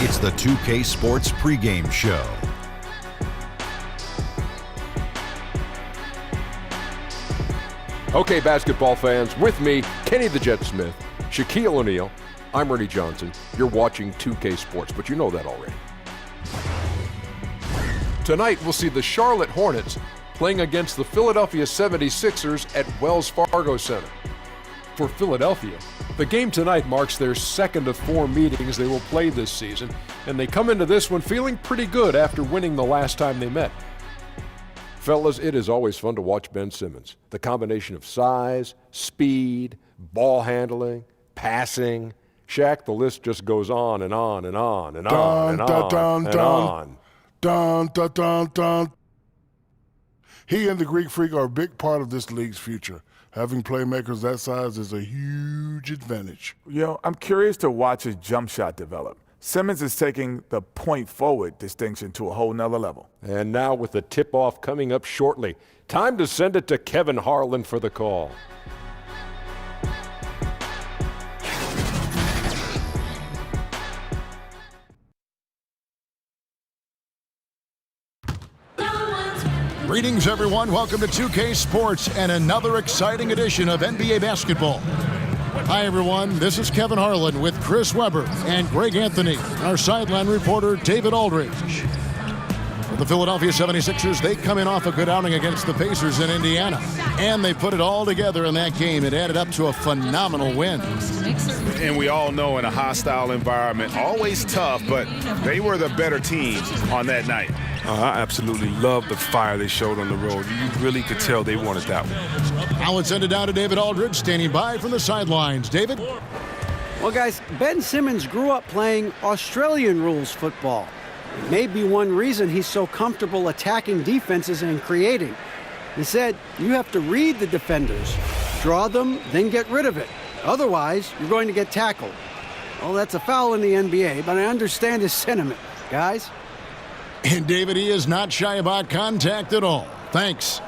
It's the 2K Sports pregame show. Okay, basketball fans, with me, Kenny the Jet Smith, Shaquille O'Neal, I'm Ernie Johnson. You're watching 2K Sports, but you know that already. Tonight, we'll see the Charlotte Hornets playing against the Philadelphia 76ers at Wells Fargo Center. For Philadelphia, the game tonight marks their second of 4 meetings they will play this season, and they come into this one feeling pretty good after winning the last time they met. Fellas, it is always fun to watch Ben Simmons. The combination of size, speed, ball handling, passing. Shaq, the list just goes on and on and on and on and on and on. Dun, dun, dun, dun. He and the Greek Freak are a big part of this league's future. Having playmakers that size is a huge advantage. I'm curious to watch his jump shot develop. Simmons is taking the point forward distinction to a whole nother level. And now with the tip-off coming up shortly, time to send it to Kevin Harlan for the call. Greetings, everyone. Welcome to 2K Sports and another exciting edition of NBA basketball. Hi, everyone. This is Kevin Harlan with Chris Webber and Greg Anthony, our sideline reporter, David Aldridge. For the Philadelphia 76ers, they come in off a good outing against the Pacers in Indiana, and they put it all together in that game. It added up to a phenomenal win. And we all know in a hostile environment, always tough, but they were the better team on that night. I absolutely love the fire they showed on the road. You really could tell they wanted that one. Now let's send it down to David Aldridge, standing by from the sidelines. David? Well, guys, Ben Simmons grew up playing Australian rules football. It may be one reason he's so comfortable attacking defenses and creating. He said, you have to read the defenders, draw them, then get rid of it. Otherwise, you're going to get tackled. Well, that's a foul in the NBA, but I understand his sentiment, guys. And David, he is not shy about contact at all. Thanks.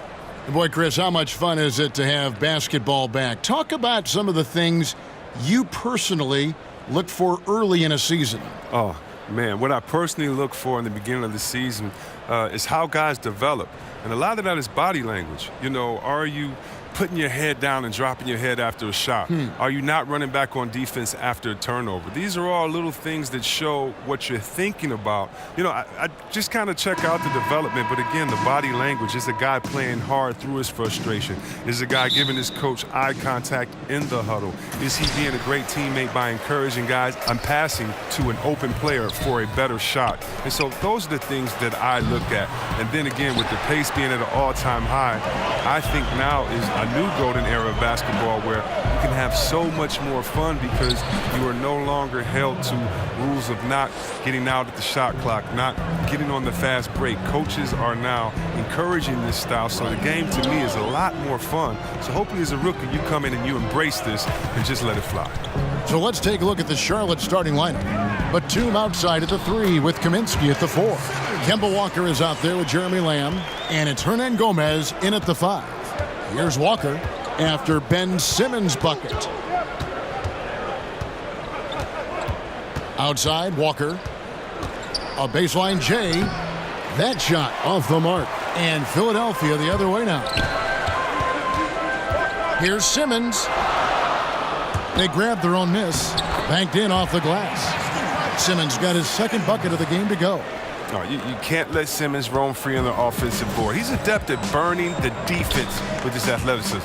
Boy, Chris, how much fun is it to have basketball back? Talk about some of the things you personally look for early in a season. Oh, man, what I personally look for in the beginning of the season is how guys develop. And a lot of that is body language. Are you putting your head down and dropping your head after a shot? Are you not running back on defense after a turnover? These are all little things that show what you're thinking about. I just kind of check out the development, but again, the body language. Is a guy playing hard through his frustration? Is a guy giving his coach eye contact in the huddle? Is he being a great teammate by encouraging guys? I'm passing to an open player for a better shot. And so those are the things that I look at. And then again, with the pace being at an all-time high, I think now is a new golden era of basketball where you can have so much more fun because you are no longer held to rules of not getting out at the shot clock, not getting on the fast break. Coaches are now encouraging this style, so the game to me is a lot more fun. So hopefully as a rookie you come in and you embrace this and just let it fly. So let's take a look at the Charlotte starting lineup. Batum outside at the 3 with Kaminsky at the 4. Kemba Walker is out there with Jeremy Lamb, and it's Hernan Gomez in at the 5. Here's Walker after Ben Simmons' bucket. Outside, Walker. A baseline J. That shot off the mark. And Philadelphia the other way now. Here's Simmons. They grabbed their own miss. Banked in off the glass. Simmons got his second bucket of the game to go. No, you can't let Simmons roam free on the offensive board. He's adept at burning the defense with his athleticism.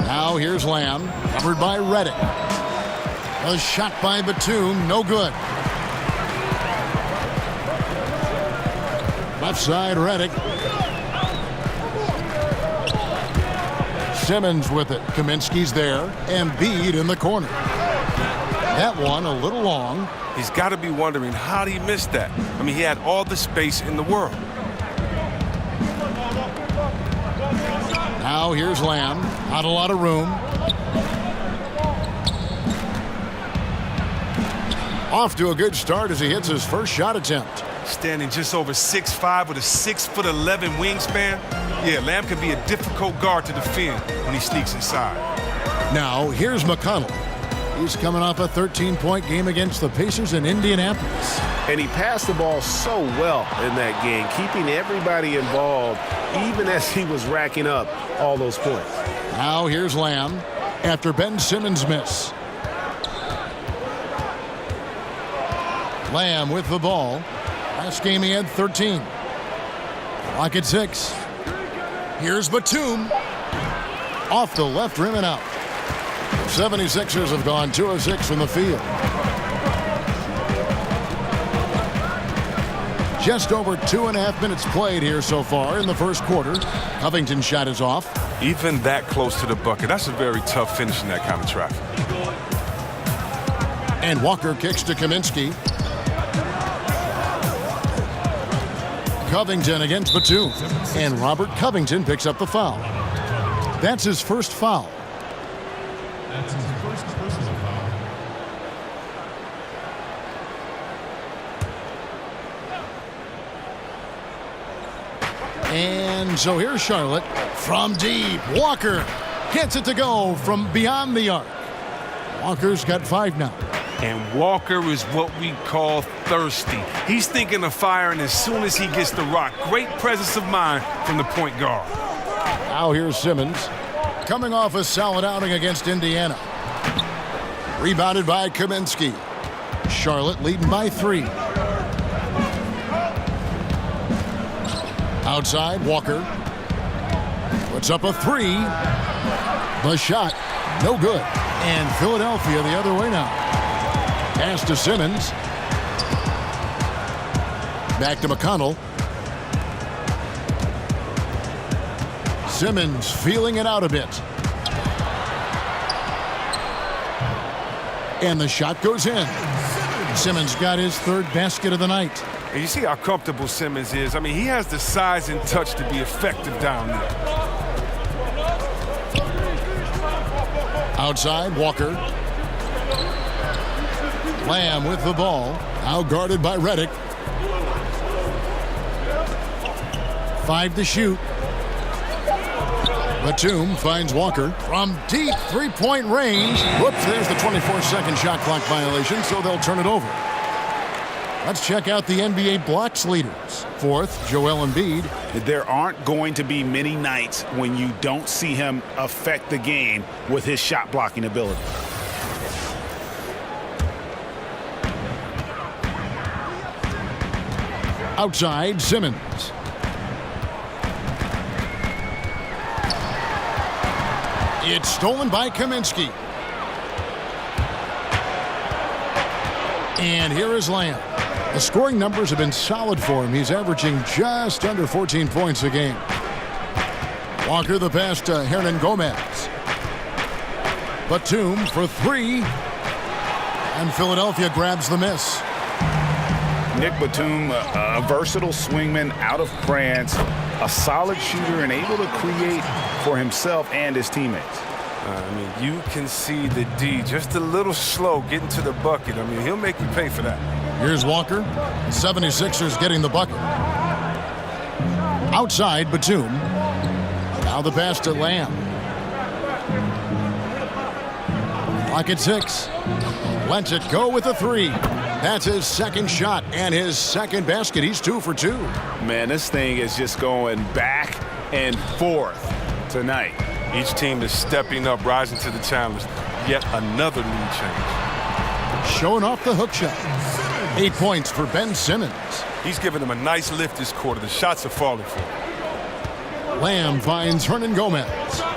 Now here's Lamb, covered by Reddick. A shot by Batum, no good. Left side, Reddick. Simmons with it. Kaminsky's there. Embiid in the corner. That one a little long. He's got to be wondering, how did he miss that? I mean, he had all the space in the world. Now here's Lamb. Not a lot of room. Off to a good start as he hits his first shot attempt. Standing just over 6'5" with a 6'11" wingspan. Yeah, Lamb can be a difficult guard to defend when he sneaks inside. Now here's McConnell. He's coming off a 13-point game against the Pacers in Indianapolis. And he passed the ball so well in that game, keeping everybody involved, even as he was racking up all those points. Now here's Lamb after Ben Simmons' miss. Lamb with the ball. Last game he had 13. Clock at 6. Here's Batum. Off the left rim and out. 76ers have gone 2 of 6 from the field. Just over 2.5 minutes played here so far in the first quarter. Covington's shot is off. Even that close to the bucket, that's a very tough finish in that kind of traffic. And Walker kicks to Kaminsky. Covington against Batum. And Robert Covington picks up the foul. That's his first foul. That's his first personal foul. And so here's Charlotte from deep. Walker gets it to go from beyond the arc. Walker's got 5 now. And Walker is what we call thirsty. He's thinking of firing as soon as he gets the rock. Great presence of mind from the point guard. Now here's Simmons coming off a solid outing against Indiana. Rebounded by Kaminsky. Charlotte leading by 3. Outside, Walker puts up a 3. The shot, no good. And Philadelphia the other way now. Pass to Simmons. Back to McConnell. Simmons feeling it out a bit. And the shot goes in. Simmons got his 3rd basket of the night. And you see how comfortable Simmons is. I mean, he has the size and touch to be effective down there. Outside, Walker. Lamb with the ball. Now guarded by Redick. 5 to shoot. Batum finds Walker from deep 3-point range. Whoops, there's the 24-second shot clock violation, so they'll turn it over. Let's check out the NBA blocks leaders. 4th, Joel Embiid. There aren't going to be many nights when you don't see him affect the game with his shot blocking ability. Outside, Simmons. It's stolen by Kaminsky. And here is Lamb. The scoring numbers have been solid for him. He's averaging just under 14 points a game. Walker the pass to Hernan Gomez. Batum for 3. And Philadelphia grabs the miss. Nick Batum, a versatile swingman out of France, a solid shooter and able to create for himself and his teammates. I mean, you can see the D just a little slow getting to the bucket. I mean, he'll make you pay for that. Here's Walker. 76ers getting the bucket. Outside, Batum. Now the pass to Lamb. Clock at 6. Lets it go with a 3. That's his 2nd shot and his 2nd basket. He's 2 for 2. Man, this thing is just going back and forth tonight. Each team is stepping up, rising to the challenge. Yet another lead change. Showing off the hook shot. 8 points for Ben Simmons. He's giving them a nice lift this quarter. The shots are falling for him. Lamb finds Hernan Gomez.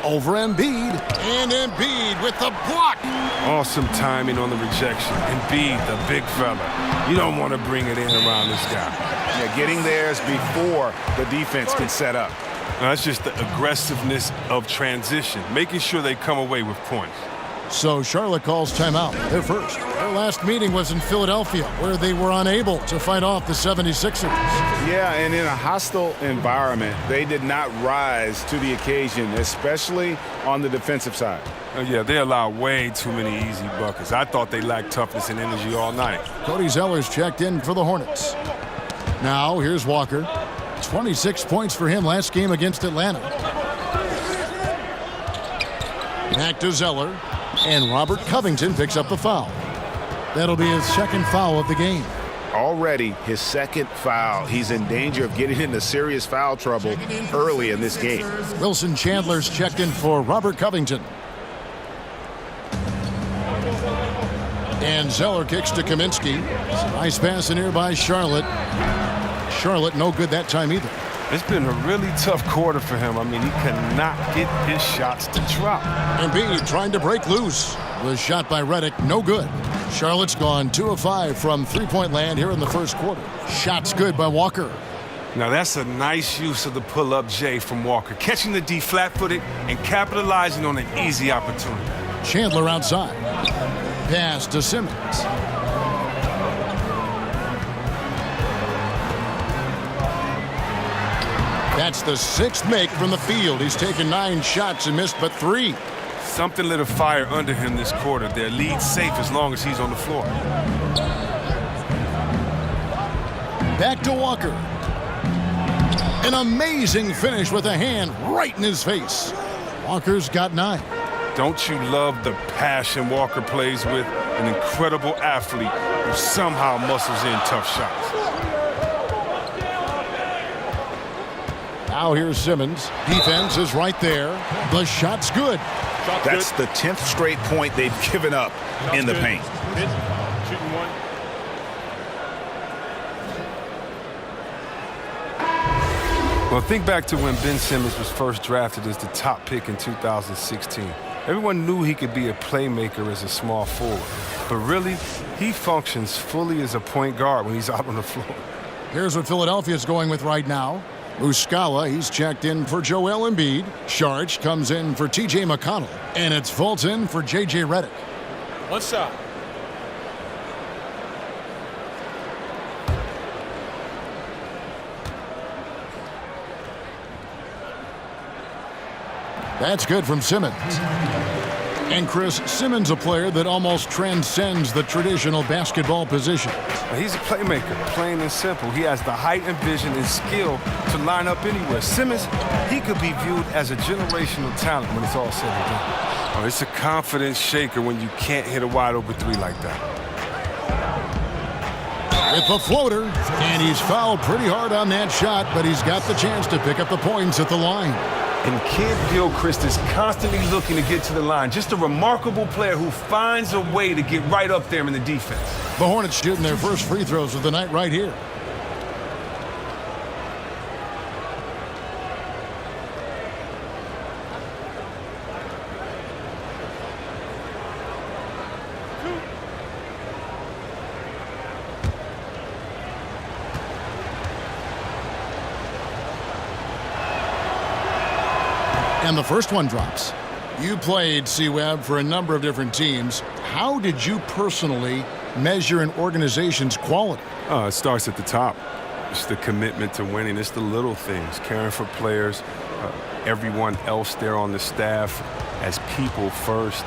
Over Embiid. And Embiid with the block. Awesome timing on the rejection. Embiid, the big fella. You don't want to bring it in around this guy. Yeah, getting theirs before the defense can set up. Now, that's just the aggressiveness of transition, making sure they come away with points. So Charlotte calls timeout. Their first. Their last meeting was in Philadelphia, where they were unable to fight off the 76ers. Yeah, and in a hostile environment, they did not rise to the occasion, especially on the defensive side. Yeah, they allow way too many easy buckets. I thought they lacked toughness and energy all night. Cody Zeller's checked in for the Hornets. Now here's Walker. 26 points for him last game against Atlanta. Back to Zeller. And Robert Covington picks up the foul. That'll be his second foul of the game. Already his second foul. He's in danger of getting into serious foul trouble early in this game. Wilson Chandler's checked in for Robert Covington. And Zeller kicks to Kaminsky. Nice pass in here by Charlotte. Charlotte no good that time either. It's been a really tough quarter for him. I mean, he cannot get his shots to drop. Embiid trying to break loose. Was shot by Redick, no good. Charlotte's gone 2 of 5 from three-point land here in the first quarter. Shots good by Walker. Now that's a nice use of the pull-up J from Walker, catching the D flat-footed and capitalizing on an easy opportunity. Chandler outside. Pass to Simmons. That's the 6th make from the field. He's taken 9 shots and missed but 3. Something lit a fire under him this quarter. Their lead's safe as long as he's on the floor. Back to Walker. An amazing finish with a hand right in his face. Walker's got 9. Don't you love the passion Walker plays with? An incredible athlete who somehow muscles in tough shots. Now here's Simmons. Defense is right there. The shot's good. That's the 10th straight point they've given up in the paint. Shooting one. Well, think back to when Ben Simmons was first drafted as the top pick in 2016. Everyone knew he could be a playmaker as a small forward. But really, he functions fully as a point guard when he's out on the floor. Here's what Philadelphia's going with right now. Muscala, he's checked in for Joel Embiid. Sharch comes in for T.J. McConnell. And it's Fulton for J.J. Redick. One shot. That's good from Simmons. And Chris, Simmons, a player that almost transcends the traditional basketball position. He's a playmaker, plain and simple. He has the height and vision and skill to line up anywhere. Simmons, he could be viewed as a generational talent when it's all said and done. Oh, it's a confidence shaker when you can't hit a wide-open 3 like that. With the floater, and he's fouled pretty hard on that shot, but he's got the chance to pick up the points at the line. And Kid Gilchrist is constantly looking to get to the line. Just a remarkable player who finds a way to get right up there in the defense. The Hornets shooting their first free throws of the night right here. And the first one drops. You played, C-Web, for a number of different teams. How did you personally measure an organization's quality? It starts at the top. It's the commitment to winning. It's the little things, caring for players, everyone else there on the staff as people first,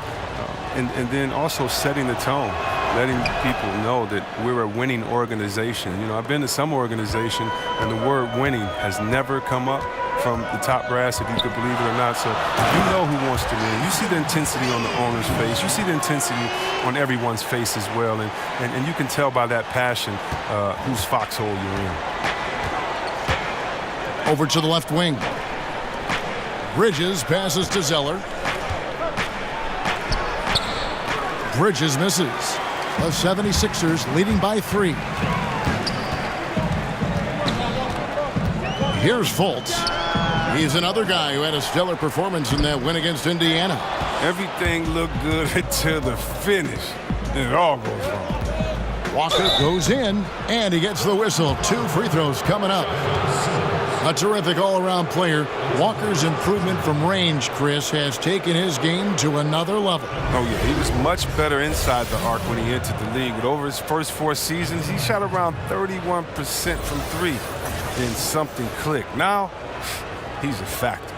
and then also setting the tone, letting people know that we're a winning organization. You know, I've been to some organization, and the word winning has never come up from the top brass, if you could believe it or not. So you know who wants to win. You see the intensity on the owner's face. You see the intensity on everyone's face as well. And you can tell by that passion whose foxhole you're in. Over to the left wing. Bridges passes to Zeller. Bridges misses. The 76ers leading by 3. Here's Fultz. He's another guy who had a stellar performance in that win against Indiana. Everything looked good until the finish, and it all goes wrong. Walker goes in, and he gets the whistle. 2 free throws coming up. A terrific all-around player. Walker's improvement from range, Chris, has taken his game to another level. Oh, yeah, he was much better inside the arc when he entered the league. But over his first 4 seasons, he shot around 31% from 3. Then something clicked. Now, he's a factor.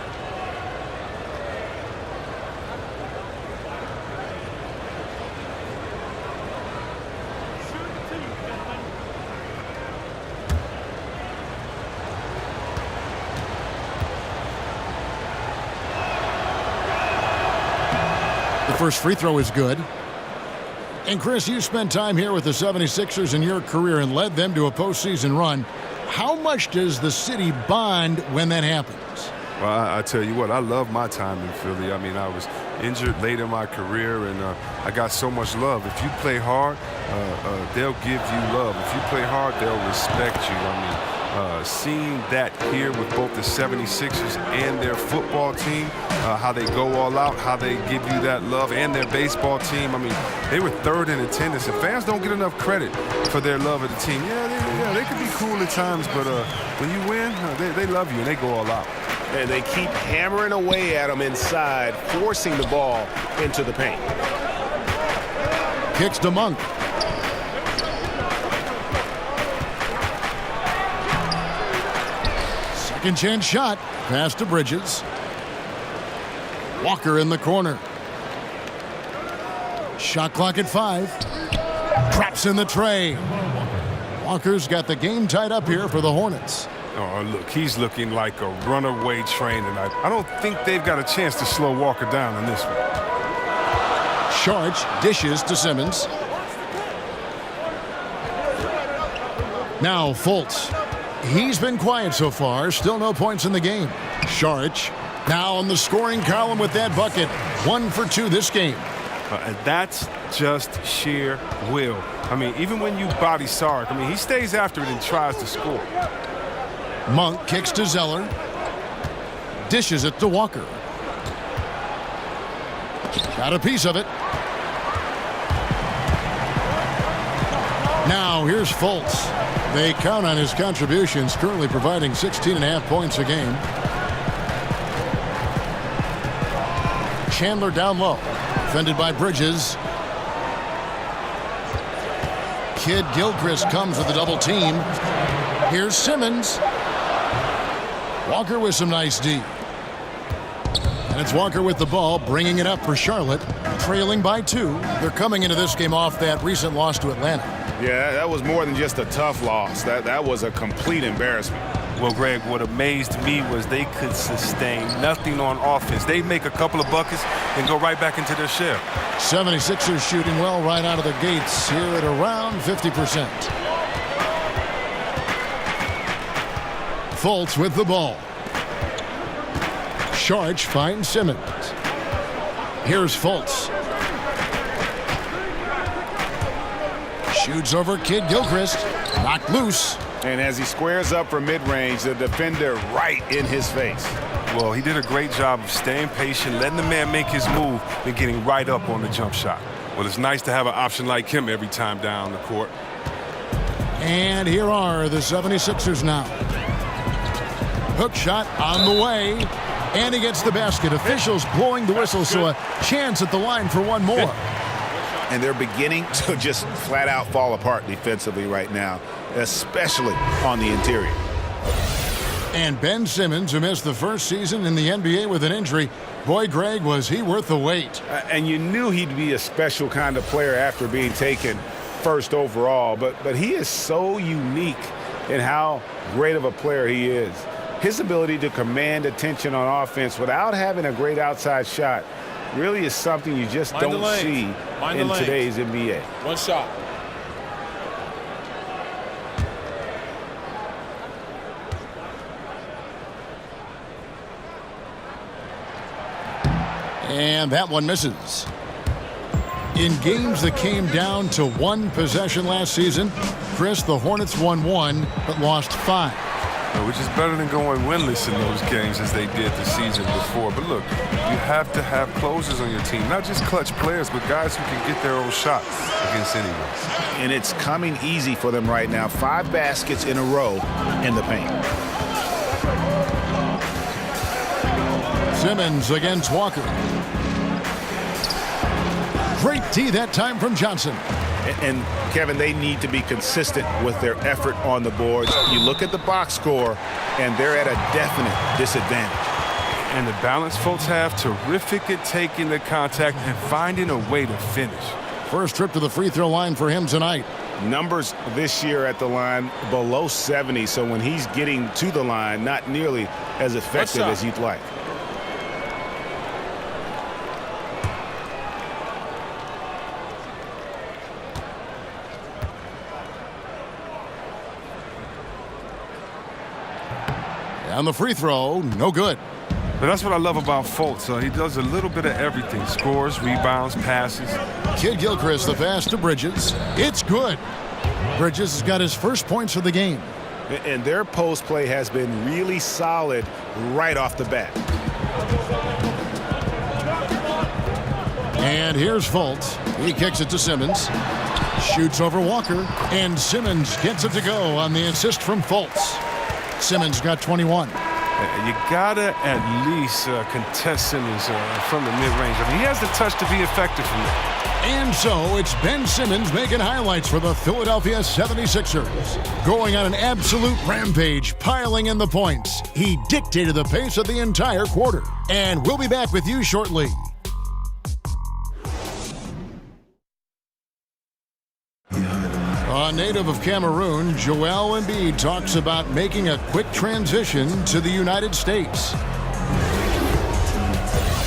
The first free throw is good. And Chris, you spent time here with the 76ers in your career and led them to a postseason run. How much does the city bond when that happens? Well, I tell you what, I love my time in Philly. I mean, I was injured late in my career, and I got so much love. If you play hard, they'll give you love. If you play hard, they'll respect you. I mean, seeing that here with both the 76ers and their football team, how they go all out, how they give you that love, and their baseball team. I mean, they were third in attendance, and fans don't get enough credit for their love of the team. Yeah, they can be cool at times, but when you win, they love you, and they go all out. And they keep hammering away at them inside, forcing the ball into the paint. Kicks to Monk. Second chance shot. Pass to Bridges. Walker in the corner. Shot clock at 5. Traps in the tray. Walker's got the game tied up here for the Hornets. Oh, look, he's looking like a runaway train tonight. I don't think they've got a chance to slow Walker down in this one. Sharch dishes to Simmons. Now Fultz. He's been quiet so far. Still no points in the game. Sharch now on the scoring column with that bucket. 1 for 2 this game. And that's just sheer will. I mean, even when you body Sark, I mean, he stays after it and tries to score. Monk kicks to Zeller. Dishes it to Walker. Got a piece of it. Now here's Fultz. They count on his contributions, currently providing 16.5 points a game. Chandler down low. Defended by Bridges. Kid Gilchrist comes with a double team. Here's Simmons. Walker with some nice D. And it's Walker with the ball, bringing it up for Charlotte, trailing by 2. They're coming into this game off that recent loss to Atlanta. Yeah, that was more than just a tough loss. That was a complete embarrassment. Well, Greg, what amazed me was they could sustain nothing on offense. They make a couple of buckets and go right back into their shell. 76ers shooting well right out of the gates here at around 50%. Fultz with the ball. Sharch finds Simmons. Here's Fultz. Shoots over Kid Gilchrist. Knocked loose. And as he squares up for mid-range, the defender right in his face. Well, he did a great job of staying patient, letting the man make his move, and getting right up on the jump shot. Well, it's nice to have an option like him every time down the court. And here are the 76ers now. Hook shot on the way. And he gets the basket. Officials blowing the whistle, so a chance at the line for one more. And they're beginning to just flat out fall apart defensively right now, especially on the interior. And Ben Simmons, who missed the first season in the NBA with an injury, boy, Greg, was he worth the wait. And you knew he'd be a special kind of player after being taken first overall, but he is so unique in how great of a player he is. His ability to command attention on offense without having a great outside shot really is something you just don't see in today's NBA. One shot. And that one misses. In games that came down to one possession last season, Chris, the Hornets won 1 but lost 5. Which is better than going winless in those games as they did the season before. But look, you have to have closers on your team, not just clutch players, but guys who can get their own shots against anyone. And it's coming easy for them right now. 5 baskets in a row in the paint. Simmons against Walker. Great D that time from Johnson. And Kevin, they need to be consistent with their effort on the boards. You look at the box score, and they're at a definite disadvantage. And the balance folks have terrific at taking the contact and finding a way to finish. First trip to the free throw line for him tonight. Numbers this year at the line below 70, so when he's getting to the line, not nearly as effective as you'd like. And the free throw, no good. But that's what I love about Fultz. He does a little bit of everything. Scores, rebounds, passes. Kid Gilchrist, the pass to Bridges. It's good. Bridges has got his first points of the game. And their post play has been really solid right off the bat. And here's Fultz. He kicks it to Simmons. Shoots over Walker. And Simmons gets it to go on the assist from Fultz. Simmons got 21. You gotta at least contest Simmons from the mid-range. I mean, he has the touch to be effective from there. And so it's Ben Simmons making highlights for the Philadelphia 76ers. Going on an absolute rampage, piling in the points. He dictated the pace of the entire quarter. And we'll be back with you shortly. A native of Cameroon, Joel Embiid talks about making a quick transition to the United States.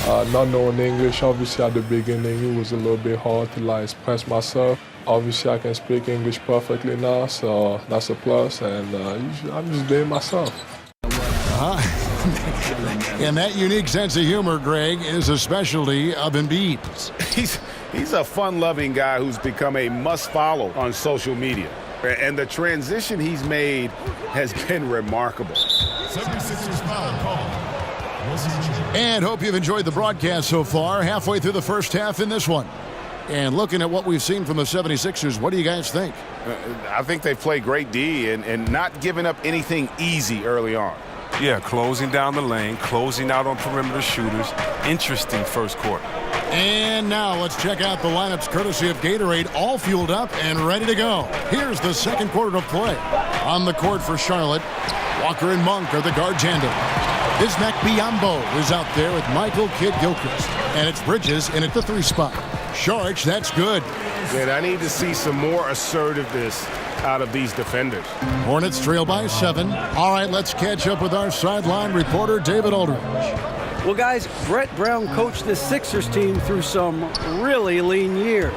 Not knowing English, obviously at the beginning it was a little bit hard to express myself. Obviously I can speak English perfectly now, so that's a plus, and I'm just being myself. And that unique sense of humor, Greg, is a specialty of Embiid's. He's a fun-loving guy who's become a must-follow on social media. And the transition he's made has been remarkable. 76ers foul call. And hope you've enjoyed the broadcast so far. Halfway through the first half in this one. And looking at what we've seen from the 76ers, what do you guys think? I think they played great D and not giving up anything easy early on. Yeah, closing down the lane, closing out on perimeter shooters. Interesting first quarter. And now let's check out the lineups courtesy of Gatorade, all fueled up and ready to go. Here's the second quarter of play. On the court for Charlotte, Walker and Monk are the guard tandem. Bismack Biyombo is out there with Michael Kidd-Gilchrist. And it's Bridges in at the 3 spot. Saric, that's good. Man, I need to see some more assertiveness out of these defenders. Hornets trail by 7. All right, let's catch up with our sideline reporter, David Aldridge. Well, guys, Brett Brown coached this Sixers team through some really lean years.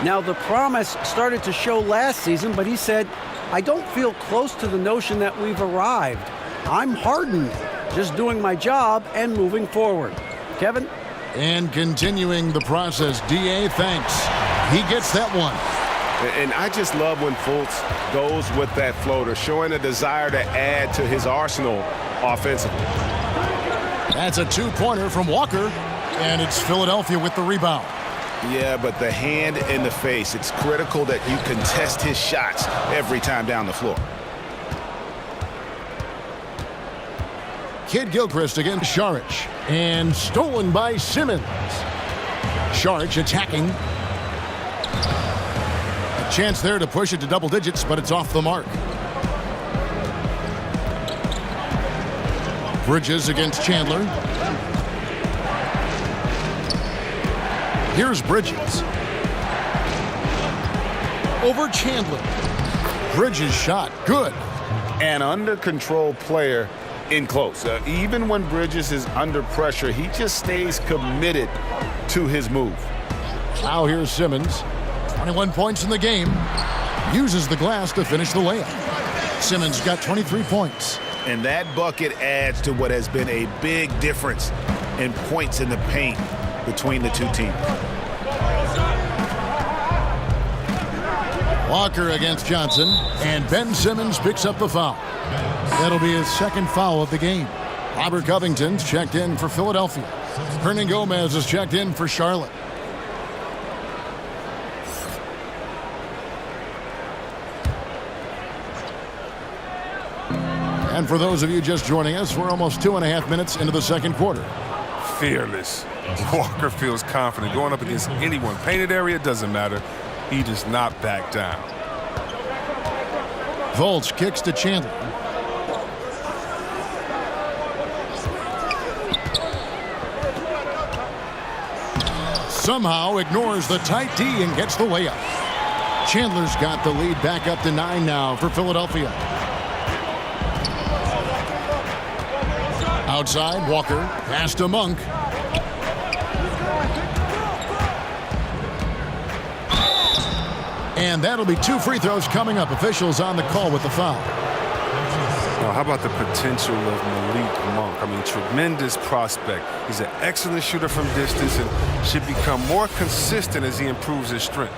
Now, the promise started to show last season, but he said, I don't feel close to the notion that we've arrived. I'm hardened, just doing my job and moving forward. Kevin? And continuing the process, D.A., thanks. He gets that one. And I just love when Fultz goes with that floater, showing a desire to add to his arsenal offensively. That's a 2-pointer from Walker, and it's Philadelphia with the rebound. Yeah, but the hand in the face, it's critical that you contest his shots every time down the floor. Kidd-Gilchrist against Saric, and stolen by Simmons. Saric attacking. A chance there to push it to double digits, but it's off the mark. Bridges against Chandler. Here's Bridges. Over Chandler. Bridges shot, good. An under-control player in close. Even when Bridges is under pressure, he just stays committed to his move. Now here's Simmons. 21 points in the game. Uses the glass to finish the layup. Simmons got 23 points. And that bucket adds to what has been a big difference in points in the paint between the two teams. Walker against Johnson, and Ben Simmons picks up the foul. That'll be his second foul of the game. Robert Covington's checked in for Philadelphia. Hernan Gomez is checked in for Charlotte. And for those of you just joining us, we're almost 2.5 minutes into the second quarter. Fearless. Walker feels confident going up against anyone. Painted area, doesn't matter. He does not back down. Fultz kicks to Chandler. Somehow ignores the tight D and gets the layup. Chandler's got the lead back up to 9 now for Philadelphia. Outside, Walker, pass to Monk. And that'll be 2 free throws coming up. Officials on the call with the foul. How about the potential of MyLeague Monk? I mean, tremendous prospect. He's an excellent shooter from distance and should become more consistent as he improves his strength.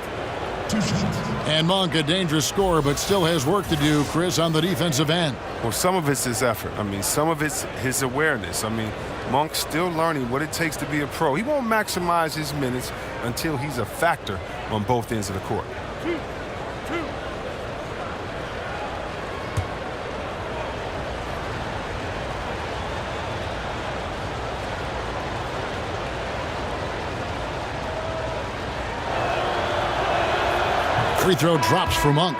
And Monk, a dangerous scorer, but still has work to do, Chris, on the defensive end. Well, some of it's his effort. I mean, some of it's his awareness. I mean, Monk's still learning what it takes to be a pro. He won't maximize his minutes until he's a factor on both ends of the court. Free throw drops for Monk.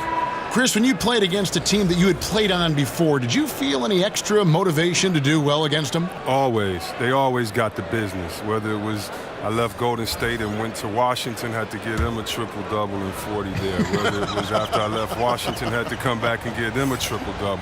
Chris, when you played against a team that you had played on before, did you feel any extra motivation to do well against them? Always. They always got the business. Whether it was I left Golden State and went to Washington, had to get them a triple-double and 40 there. Whether it was after I left Washington, had to come back and get them a triple-double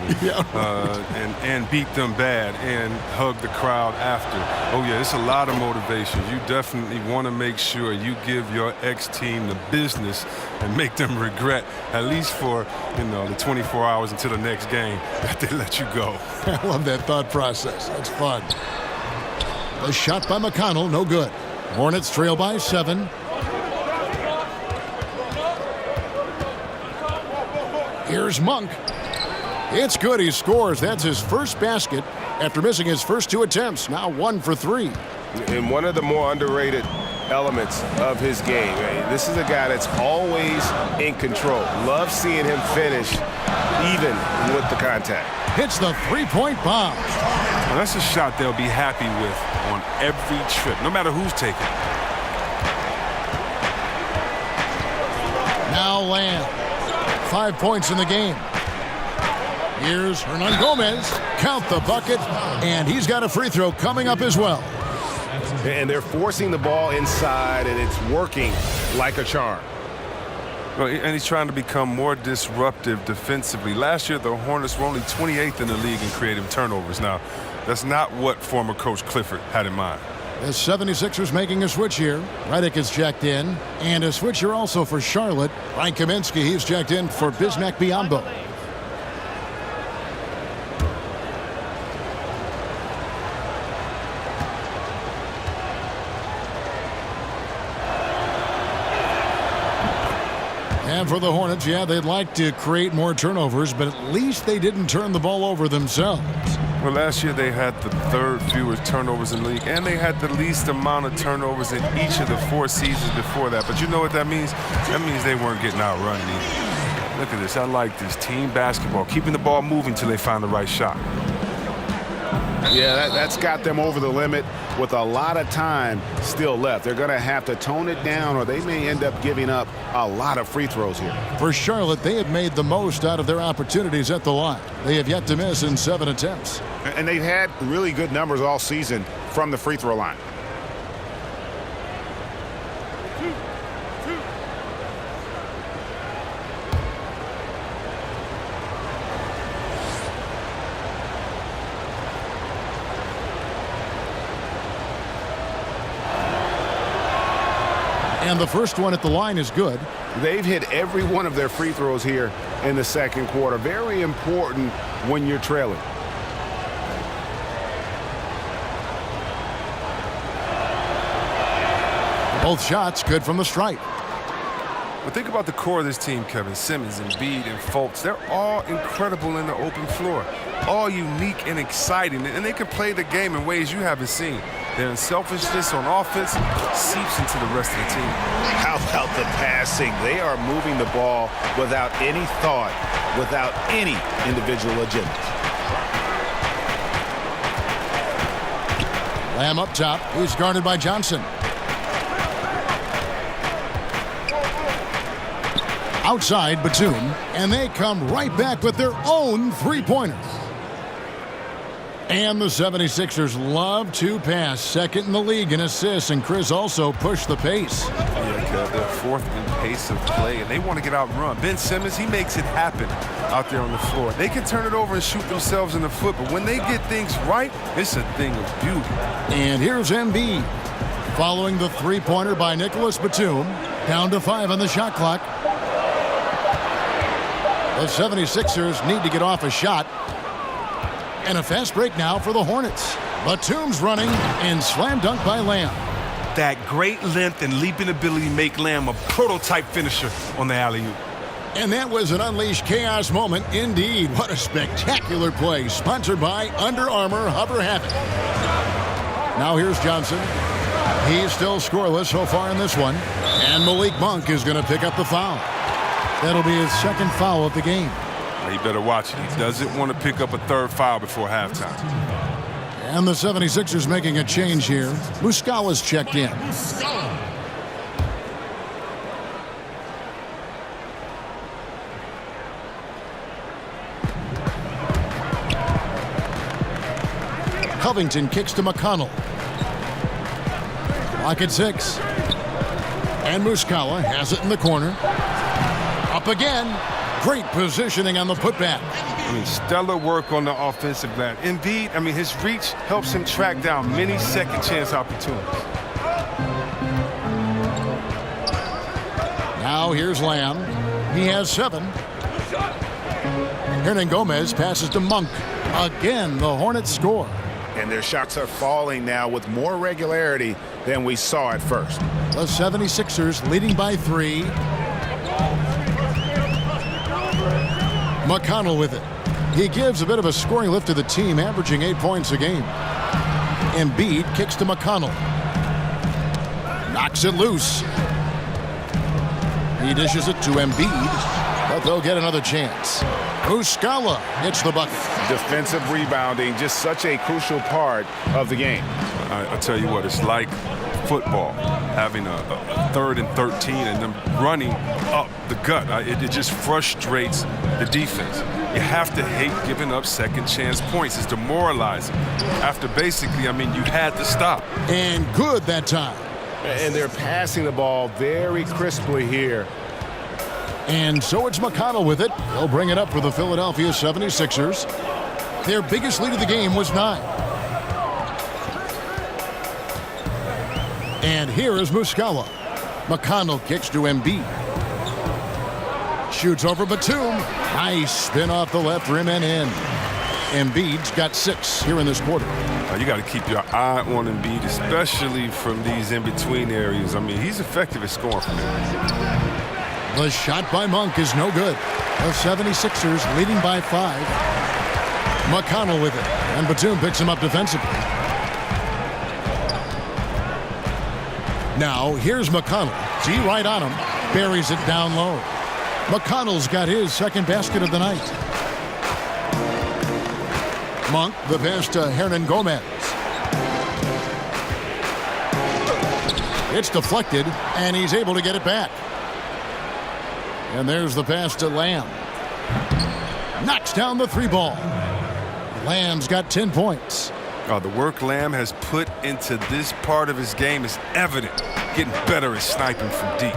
and beat them bad and hug the crowd after. Oh, yeah, it's a lot of motivation. You definitely want to make sure you give your ex-team the business and make them regret, at least for, the 24 hours until the next game, that they let you go. I love that thought process. That's fun. A shot by McConnell, no good. Hornets trail by 7. Here's Monk. It's good. He scores. That's his first basket after missing his first 2 attempts. Now 1 for 3. And one of the more underrated elements of his game. This is a guy that's always in control. Love seeing him finish even with the contact. Hits the three-point bomb. Well, that's a shot they'll be happy with on every trip, no matter who's taking it. Now Lamb. 5 points in the game. Here's Hernan Gomez. Count the bucket, and he's got a free throw coming up as well. And they're forcing the ball inside, and it's working like a charm. Well, and he's trying to become more disruptive defensively. Last year, the Hornets were only 28th in the league in creative turnovers. Now, that's not what former coach Clifford had in mind. The 76ers making a switch here. Redick is checked in. And a switch here also for Charlotte. Ryan Kaminsky, he's checked in for Bismack Biyombo. And for the Hornets, yeah, they'd like to create more turnovers, but at least they didn't turn the ball over themselves. Well, last year they had the 3rd fewest turnovers in the league, and they had the least amount of turnovers in each of the 4 seasons before that. But you know what that means? That means they weren't getting outrun either. Look at this. I like this. Team basketball, keeping the ball moving until they find the right shot. Yeah, that's got them over the limit with a lot of time still left. They're going to have to tone it down, or they may end up giving up a lot of free throws here. For Charlotte, they have made the most out of their opportunities at the line. They have yet to miss in 7 attempts. And they've had really good numbers all season from the free throw line. And the first one at the line is good. They've hit every one of their free throws here in the second quarter. Very important when you're trailing. Both shots good from the stripe. But think about the core of this team, Kevin. Simmons, Embiid, and Fultz. They're all incredible in the open floor. All unique and exciting. And they can play the game in ways you haven't seen. Their unselfishness on offense seeps into the rest of the team. How about the passing? They are moving the ball without any thought, without any individual agenda. Lamb up top. He's guarded by Johnson. Outside, Batum. And they come right back with their own three-pointers. And the 76ers love to pass. Second in the league in assists, and Chris also pushed the pace. Yeah, Kev, they're 4th in pace of play, and they want to get out and run. Ben Simmons, he makes it happen out there on the floor. They can turn it over and shoot themselves in the foot, but when they get things right, it's a thing of beauty. And here's Embiid. Following the three-pointer by Nicholas Batum. Down to 5 on the shot clock. The 76ers need to get off a shot. And a fast break now for the Hornets. Batum's running and slam dunk by Lamb. That great length and leaping ability make Lamb a prototype finisher on the alley-oop. And that was an unleashed chaos moment indeed. What a spectacular play, sponsored by Under Armour Hover Havoc. Now here's Johnson. He's still scoreless so far in this one. And Malik Monk is going to pick up the foul. That'll be his second foul of the game. He better watch it. He doesn't want to pick up a third foul before halftime. And the 76ers making a change here. Muscala's checked in. Covington kicks to McConnell. Clock at 6. And Muscala has it in the corner. Up again. Great positioning on the putback. I mean, stellar work on the offensive glass. Indeed, I mean, his reach helps him track down many second chance opportunities. Now here's Lamb. He has 7. Hernangomez passes to Monk. Again, the Hornets score. And their shots are falling now with more regularity than we saw at first. The 76ers leading by 3. McConnell with it. He gives a bit of a scoring lift to the team, averaging 8 points a game. Embiid kicks to McConnell. Knocks it loose. He dishes it to Embiid, but they'll get another chance. Muscala hits the bucket. Defensive rebounding, just such a crucial part of the game. I tell you what, it's like football, having a 3rd and 13 and them running up the gut. It just frustrates the defense. You have to hate giving up second chance points. It's demoralizing. After basically, I mean, you had to stop. And good that time. And they're passing the ball very crisply here. And so it's McConnell with it. He'll bring it up for the Philadelphia 76ers. Their biggest lead of the game was 9. And here is Muscala. McConnell kicks to Embiid. Shoots over Batum. Nice spin off the left rim and in. Embiid's got 6 here in this quarter. You got to keep your eye on Embiid, especially from these in-between areas. I mean, he's effective at scoring from there. The shot by Monk is no good. The 76ers leading by 5. McConnell with it. And Batum picks him up defensively. Now, here's McConnell. See right on him. Buries it down low. McConnell's got his second basket of the night. Monk, the pass to Hernangomez. It's deflected, and he's able to get it back. And there's the pass to Lamb. Knocks down the 3 ball. Lamb's got 10 points. The work Lamb has put into this part of his game is evident. Getting better at sniping from deep.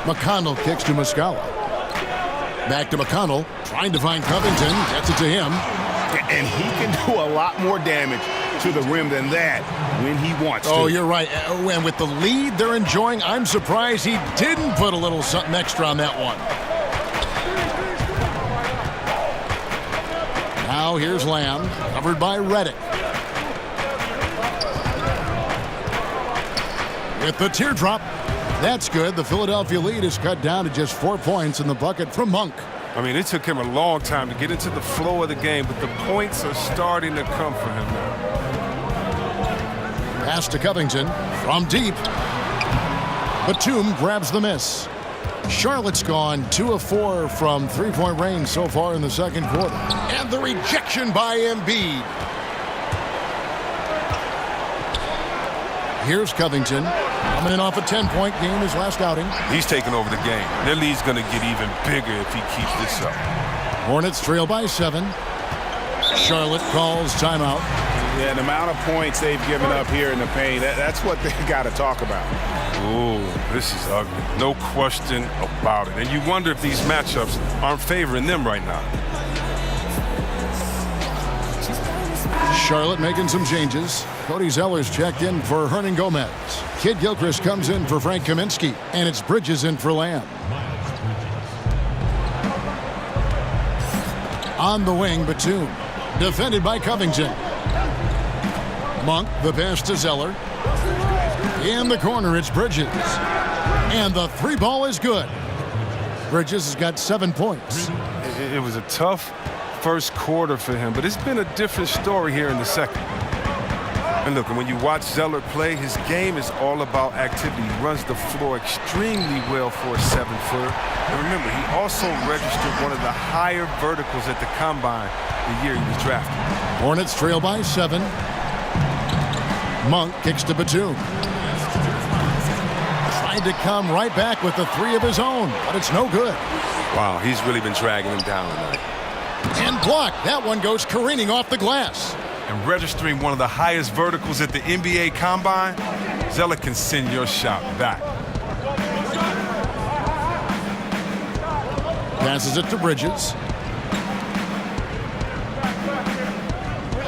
McConnell kicks to Muscala. Back to McConnell, trying to find Covington. Gets it to him. And he can do a lot more damage to the rim than that when he wants to. Oh, you're right. And with the lead they're enjoying, I'm surprised he didn't put a little something extra on that one. Now here's Lamb, covered by Reddick. With the teardrop, that's good. The Philadelphia lead is cut down to just 4 points in the bucket from Monk. I mean, it took him a long time to get into the flow of the game, but the points are starting to come for him now. Pass to Covington from deep. Batum grabs the miss. Charlotte's gone 2 of 4 from 3-point range so far in the second quarter. And the rejection by Embiid. Here's Covington. Coming in off a 10-point game his last outing. He's taking over the game. Their lead's going to get even bigger if he keeps this up. Hornets trail by 7. Charlotte calls timeout. Yeah, the amount of points they've given up here in the paint, that's what they got to talk about. Ooh, this is ugly. No question about it. And you wonder if these matchups aren't favoring them right now. Charlotte making some changes. Cody Zeller's checked in for Hernangomez. Kid Gilchrist comes in for Frank Kaminsky. And it's Bridges in for Lamb. On the wing, Batum. Defended by Covington. Monk, the pass to Zeller. In the corner, it's Bridges. And the three ball is good. Bridges has got 7 points. It was a tough first quarter for him, but it's been a different story here in the second. And look, when you watch Zeller play, his game is all about activity. He runs the floor extremely well for a 7-footer. And remember, he also registered one of the higher verticals at the combine the year he was drafted. Hornets trail by 7. Monk kicks to Batum. Tried to come right back with the 3 of his own, but it's no good. Wow, he's really been dragging him down tonight. And blocked. That one goes careening off the glass. And registering one of the highest verticals at the NBA Combine, Zeller can send your shot back. Passes it to Bridges.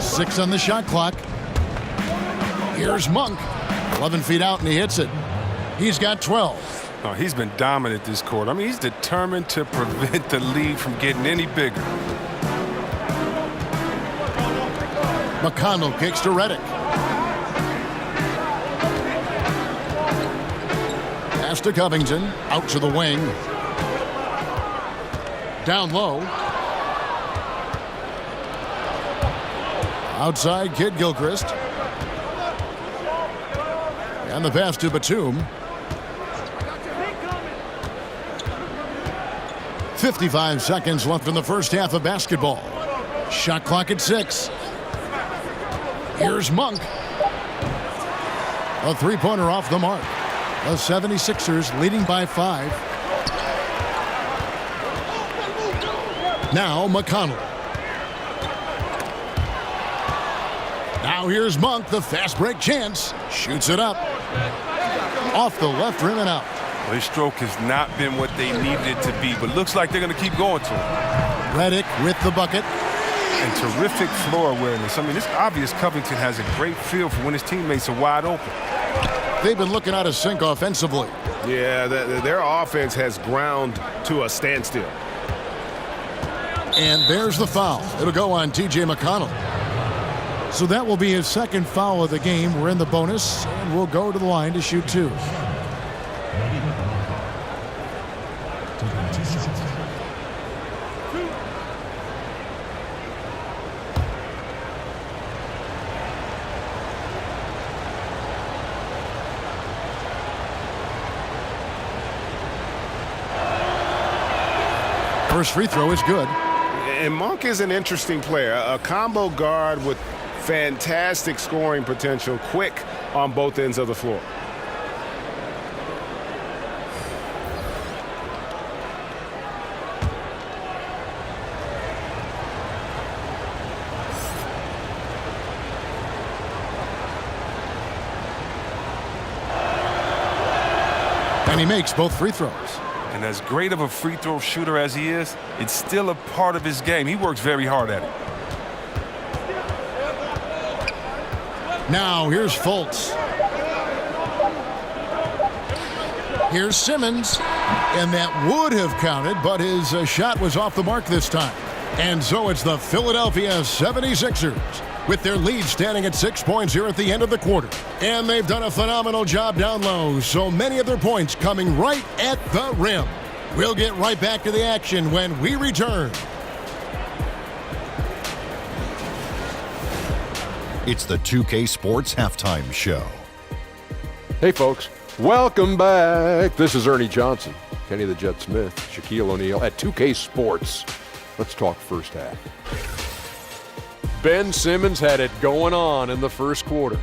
6 on the shot clock. Here's Monk. 11 feet out, and he hits it. He's got 12. Oh, he's been dominant this quarter. I mean, he's determined to prevent the lead from getting any bigger. McConnell kicks to Reddick. Pass to Covington. Out to the wing. Down low. Outside, Kid Gilchrist. And the pass to Batum. 55 seconds left in the first half of basketball. Shot clock at 6. Here's Monk. A three-pointer off the mark. The 76ers leading by 5. Now McConnell. Now here's Monk, the fast break chance. Shoots it up. Off the left rim and out. Well, his stroke has not been what they needed it to be, but looks like they're going to keep going to him. Reddick with the bucket. And terrific floor awareness. I mean, it's obvious Covington has a great feel for when his teammates are wide open. They've been looking out of sync offensively. Yeah, their offense has ground to a standstill. And there's the foul. It'll go on T.J. McConnell. So that will be his second foul of the game. We're in the bonus, and we'll go to the line to shoot 2. First free throw is good. And Monk is an interesting player, a combo guard with fantastic scoring potential, quick on both ends of the floor. And he makes both free throws. And as great of a free throw shooter as he is, it's still a part of his game. He works very hard at it. Now here's Fultz. Here's Simmons. And that would have counted, but his shot was off the mark this time. And so it's the Philadelphia 76ers with their lead standing at 6 points here at the end of the quarter. And they've done a phenomenal job down low, so many of their points coming right at the rim. We'll get right back to the action when we return. It's the 2K Sports Halftime Show. Hey, folks. Welcome back. This is Ernie Johnson, Kenny the Jet Smith, Shaquille O'Neal at 2K Sports. Let's talk first half. Ben Simmons had it going on in the first quarter.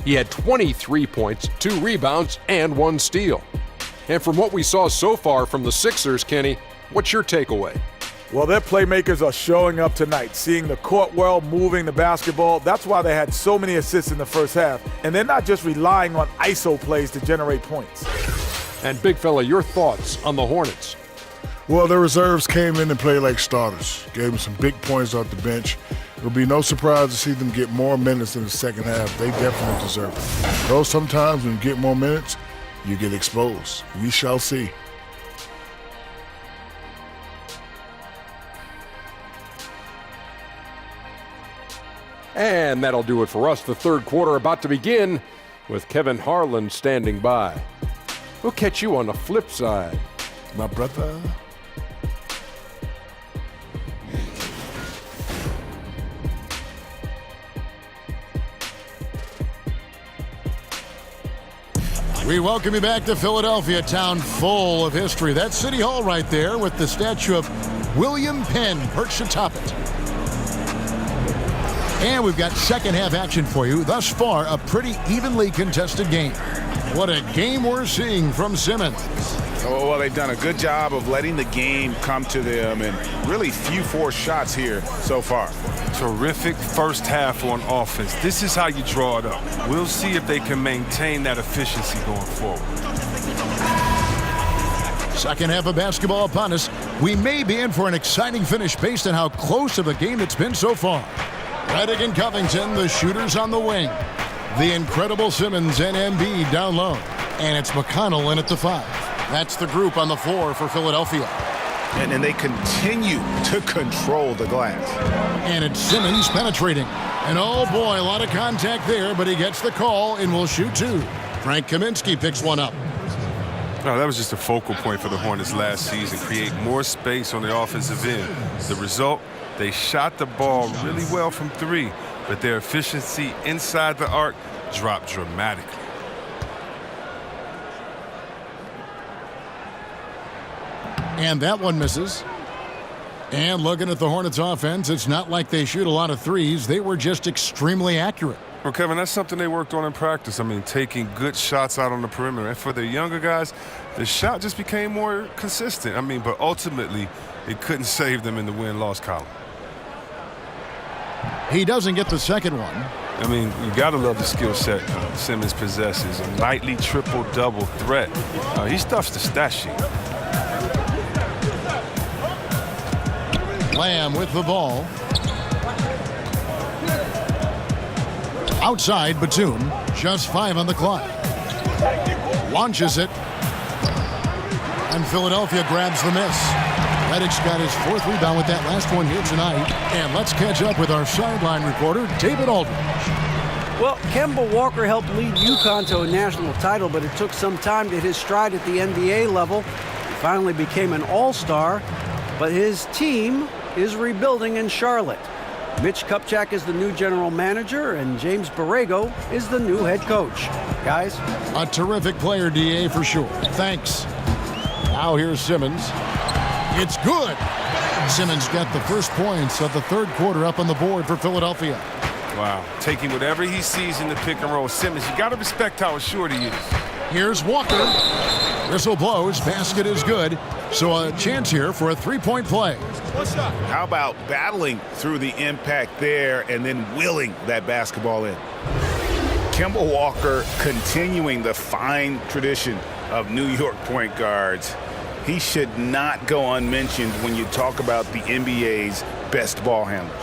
He had 23 points, 2 rebounds, and 1 steal. And from what we saw so far from the Sixers, Kenny, what's your takeaway? Well, their playmakers are showing up tonight, seeing the court well, moving the basketball. That's why they had so many assists in the first half. And they're not just relying on ISO plays to generate points. And big fella, your thoughts on the Hornets? Well, the reserves came in and played like starters. Gave them some big points off the bench. It'll be no surprise to see them get more minutes in the second half. They definitely deserve it. Though sometimes when you get more minutes, you get exposed. We shall see. And that'll do it for us. The third quarter about to begin with Kevin Harlan standing by. We'll catch you on the flip side. My brother. We welcome you back to Philadelphia, a town full of history. That's City Hall right there with the statue of William Penn perched atop it. And we've got second half action for you. Thus far, a pretty evenly contested game. What a game we're seeing from Simmons. Oh, well, they've done a good job of letting the game come to them, and really few forced shots here so far. Terrific first half on offense. This is how you draw it up. We'll see if they can maintain that efficiency going forward. Second half of basketball upon us. We may be in for an exciting finish based on how close of a game it's been so far. Redick and Covington, the shooters on the wing. The incredible Simmons and Embiid down low. And it's McConnell in at the 5. That's the group on the floor for Philadelphia. And they continue to control the glass. And it's Simmons penetrating. And oh boy, a lot of contact there, but he gets the call and will shoot 2. Frank Kaminsky picks one up. No, that was just a focal point for the Hornets last season, create more space on the offensive end. The result, they shot the ball really well from 3, but their efficiency inside the arc dropped dramatically. And that one misses. And looking at the Hornets offense, it's not like they shoot a lot of threes. They were just extremely accurate. Well, Kevin, that's something they worked on in practice. I mean, taking good shots out on the perimeter. And for the younger guys, the shot just became more consistent. I mean, but ultimately, it couldn't save them in the win-loss column. He doesn't get the second one. I mean, you got to love the skill set Simmons possesses. A nightly triple-double threat. He stuffs the stat sheet. Lamb with the ball. Outside, Batum. Just 5 on the clock. Launches it. And Philadelphia grabs the miss. Redick's got his 4th rebound with that last one here tonight. And let's catch up with our sideline reporter, David Aldridge. Well, Kemba Walker helped lead UConn to a national title, but it took some time to hit his stride at the NBA level. He finally became an all-star, but his team is rebuilding in Charlotte. Mitch Kupchak is the new general manager, and James Borrego is the new head coach. Guys? A terrific player, D.A., for sure. Thanks. Now here's Simmons. It's good. Simmons got the first points of the third quarter up on the board for Philadelphia. Wow. Taking whatever he sees in the pick and roll. Simmons, you got to respect how assured he is. Here's Walker. Whistle blows. Basket is good. So a chance here for a 3-point play. How about battling through the impact there and then willing that basketball in? Kemba Walker continuing the fine tradition of New York point guards. He should not go unmentioned when you talk about the NBA's best ball handlers.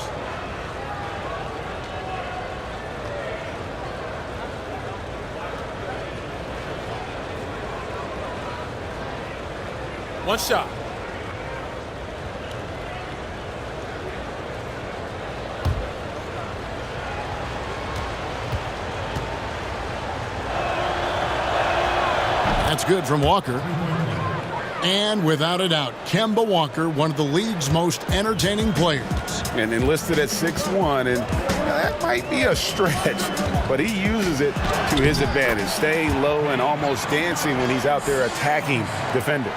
One shot. That's good from Walker. And without a doubt, Kemba Walker, one of the league's most entertaining players. And then listed at 6'1", and that might be a stretch, but he uses it to his advantage, staying low and almost dancing when he's out there attacking defenders.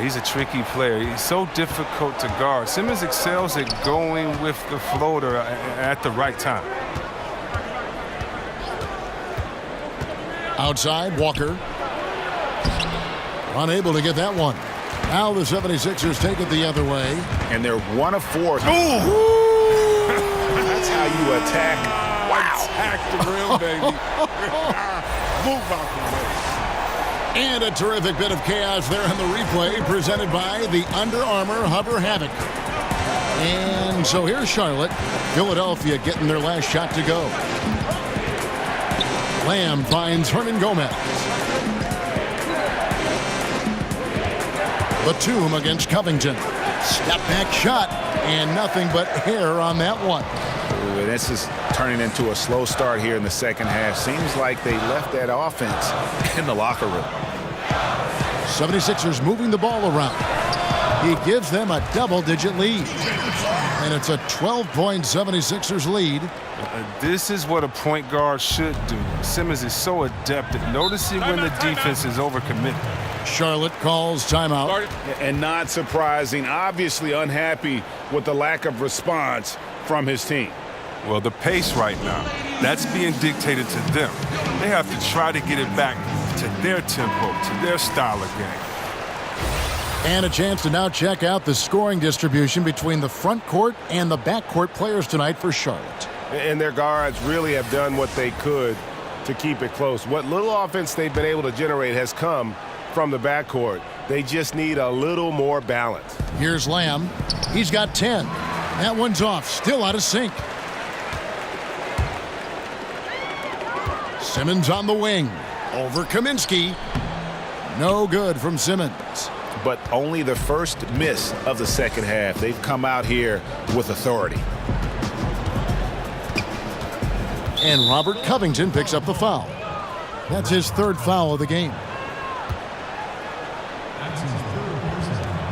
He's a tricky player. He's so difficult to guard. Simmons excels at going with the floater at the right time. Outside, Walker. Unable to get that one. Now the 76ers take it the other way. And they're 1 of 4. Ooh! That's how you attack. Wow. Attack the rim, baby. Move out the way. And a terrific bit of chaos there on the replay presented by the Under Armour Hover Havoc. And so here's Charlotte. Philadelphia getting their last shot to go. Lamb finds Hernan Gomez. Batum against Covington. Step back shot, and nothing but hair on that one. And this is turning into a slow start here in the second half. Seems like they left that offense in the locker room. 76ers moving the ball around. He gives them a double-digit lead. And it's a 12-point 76ers lead. This is what a point guard should do. Simmons is so adept at noticing when the defense is overcommitted. Charlotte calls timeout. And not surprising, obviously unhappy with the lack of response from his team. Well, the pace right now, that's being dictated to them. They have to try to get it back to their tempo, to their style of game. And a chance to now check out the scoring distribution between the front court and the back court players tonight for Charlotte. And their guards really have done what they could to keep it close. What little offense they've been able to generate has come from the backcourt. They just need a little more balance. Here's Lamb. He's got 10. That one's off. Still out of sync. Simmons on the wing. Over Kaminsky. No good from Simmons. But only the first miss of the second half. They've come out here with authority. And Robert Covington picks up the foul. That's his third foul of the game. That's his third personal foul.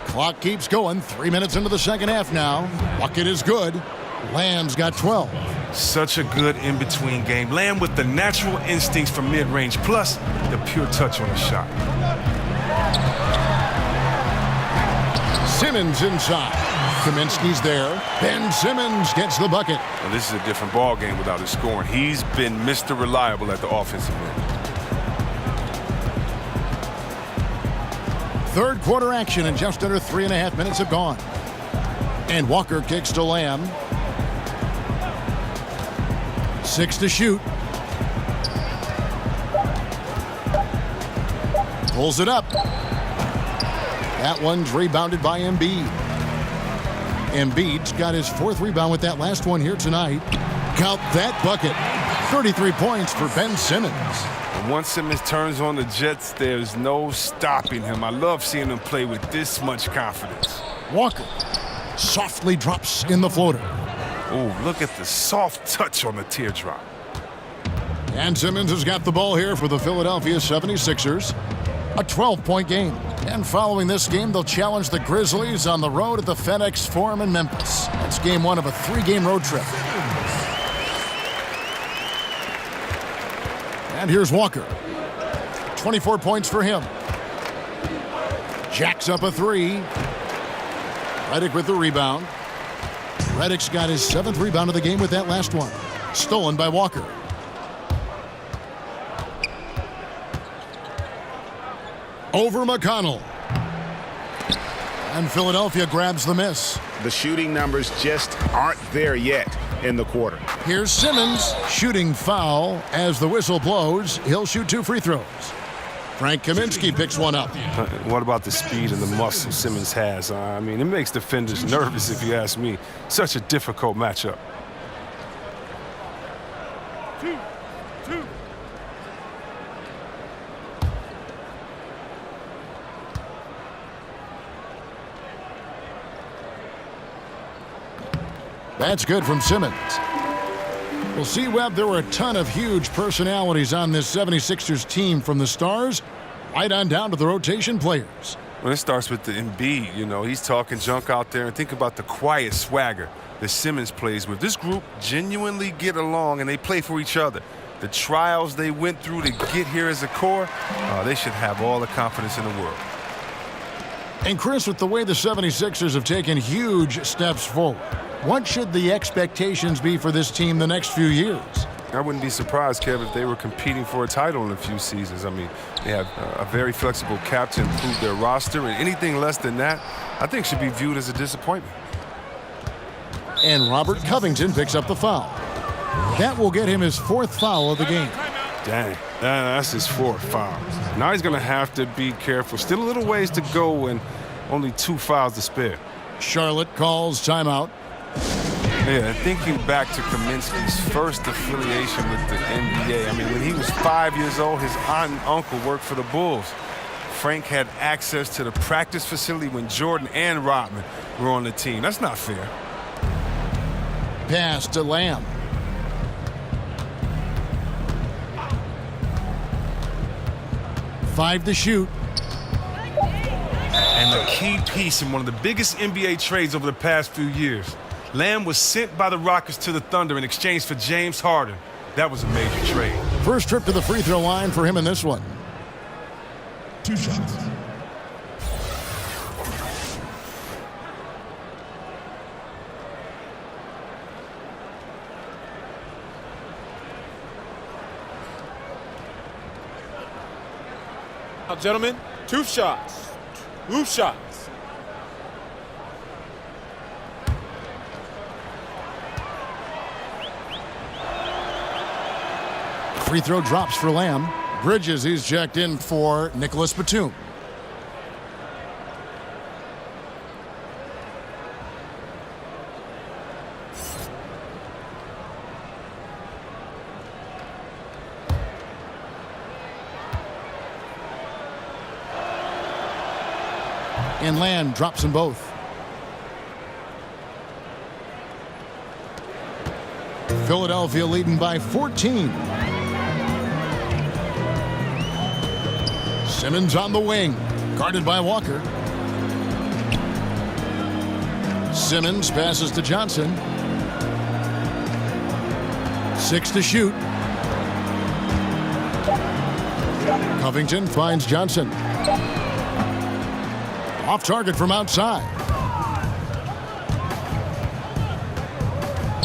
Clock keeps going. 3 minutes into the second half now. Bucket is good. Lamb's got 12. Such a good in-between game. Lamb with the natural instincts for mid-range, plus the pure touch on the shot. Simmons inside. Kaminsky's there. Ben Simmons gets the bucket. Now, this is a different ball game without his scoring. He's been Mr. Reliable at the offensive end. Third quarter action, and just under 3.5 minutes have gone. And Walker kicks to Lamb. 6 to shoot. Pulls it up. That one's rebounded by Embiid. Embiid's got his 4th rebound with that last one here tonight. Count that bucket. 33 points for Ben Simmons. And once Simmons turns on the Jets, there's no stopping him. I love seeing him play with this much confidence. Walker softly drops in the floater. Oh, look at the soft touch on the teardrop. And Simmons has got the ball here for the Philadelphia 76ers. A 12-point game. And following this game, they'll challenge the Grizzlies on the road at the FedEx Forum in Memphis. That's game 1 of a 3-game road trip. And here's Walker. 24 points for him. Jacks up a 3. Redick with the rebound. Redick's got his 7th rebound of the game with that last one. Stolen by Walker. Over McConnell. And Philadelphia grabs the miss. The shooting numbers just aren't there yet in the quarter. Here's Simmons shooting foul as the whistle blows. He'll shoot 2 free throws. Frank Kaminsky picks one up. What about the speed and the muscle Simmons has? I mean, it makes defenders nervous if you ask me. Such a difficult matchup. 2. That's good from Simmons. We'll see, Webb, there were a ton of huge personalities on this 76ers team, from the stars right on down to the rotation players. Well, it starts with the Embiid. You know, he's talking junk out there, and think about the quiet swagger that Simmons plays with. This group genuinely get along, and they play for each other. The trials they went through to get here as a core, they should have all the confidence in the world. And Chris, with the way the 76ers have taken huge steps forward, what should the expectations be for this team the next few years? I wouldn't be surprised, Kev, if they were competing for a title in a few seasons. I mean, they have a very flexible cap to improve their roster, and anything less than that, I think, should be viewed as a disappointment. And Robert Covington picks up the foul. That will get him his 4th foul of the game. Dang, that's his 4th foul. Now he's going to have to be careful. Still a little ways to go and only 2 fouls to spare. Charlotte calls timeout. Yeah, thinking back to Kaminsky's first affiliation with the NBA, I mean, when he was 5 years old, his aunt and uncle worked for the Bulls. Frank had access to the practice facility when Jordan and Rodman were on the team. That's not fair. Pass to Lamb. Five to shoot. And the key piece in one of the biggest NBA trades over the past few years. Lamb was sent by the Rockets to the Thunder in exchange for James Harden. That was a major trade. First trip to the free throw line for him in this one. 2 shots. Now, gentlemen, 2 shots. 2 shots. Free throw drops for Lamb. Bridges, he's checked in for Nicholas Batum. And Land drops them both. Philadelphia leading by 14. Simmons on the wing, guarded by Walker. Simmons passes to Johnson. 6 to shoot. Covington finds Johnson. Off target from outside.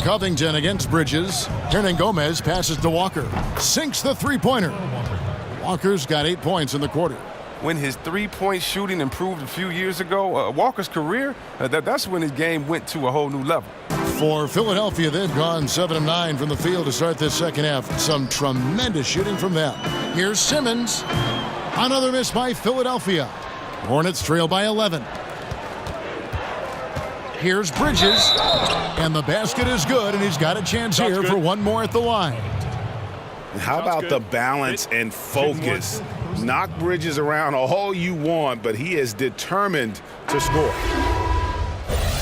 Covington against Bridges. Hernan Gomez passes to Walker. Sinks the three-pointer. Walker's got 8 points in the quarter. When his three-point shooting improved a few years ago, Walker's career, that's when his game went to a whole new level. For Philadelphia, they've gone 7 of 9 from the field to start this second half. Some tremendous shooting from them. Here's Simmons. Another miss by Philadelphia. Hornets trail by 11. Here's Bridges. And the basket is good, and he's got a chance here for one more at the line. How about the balance and focus? Knock Bridges around all you want, but he is determined to score.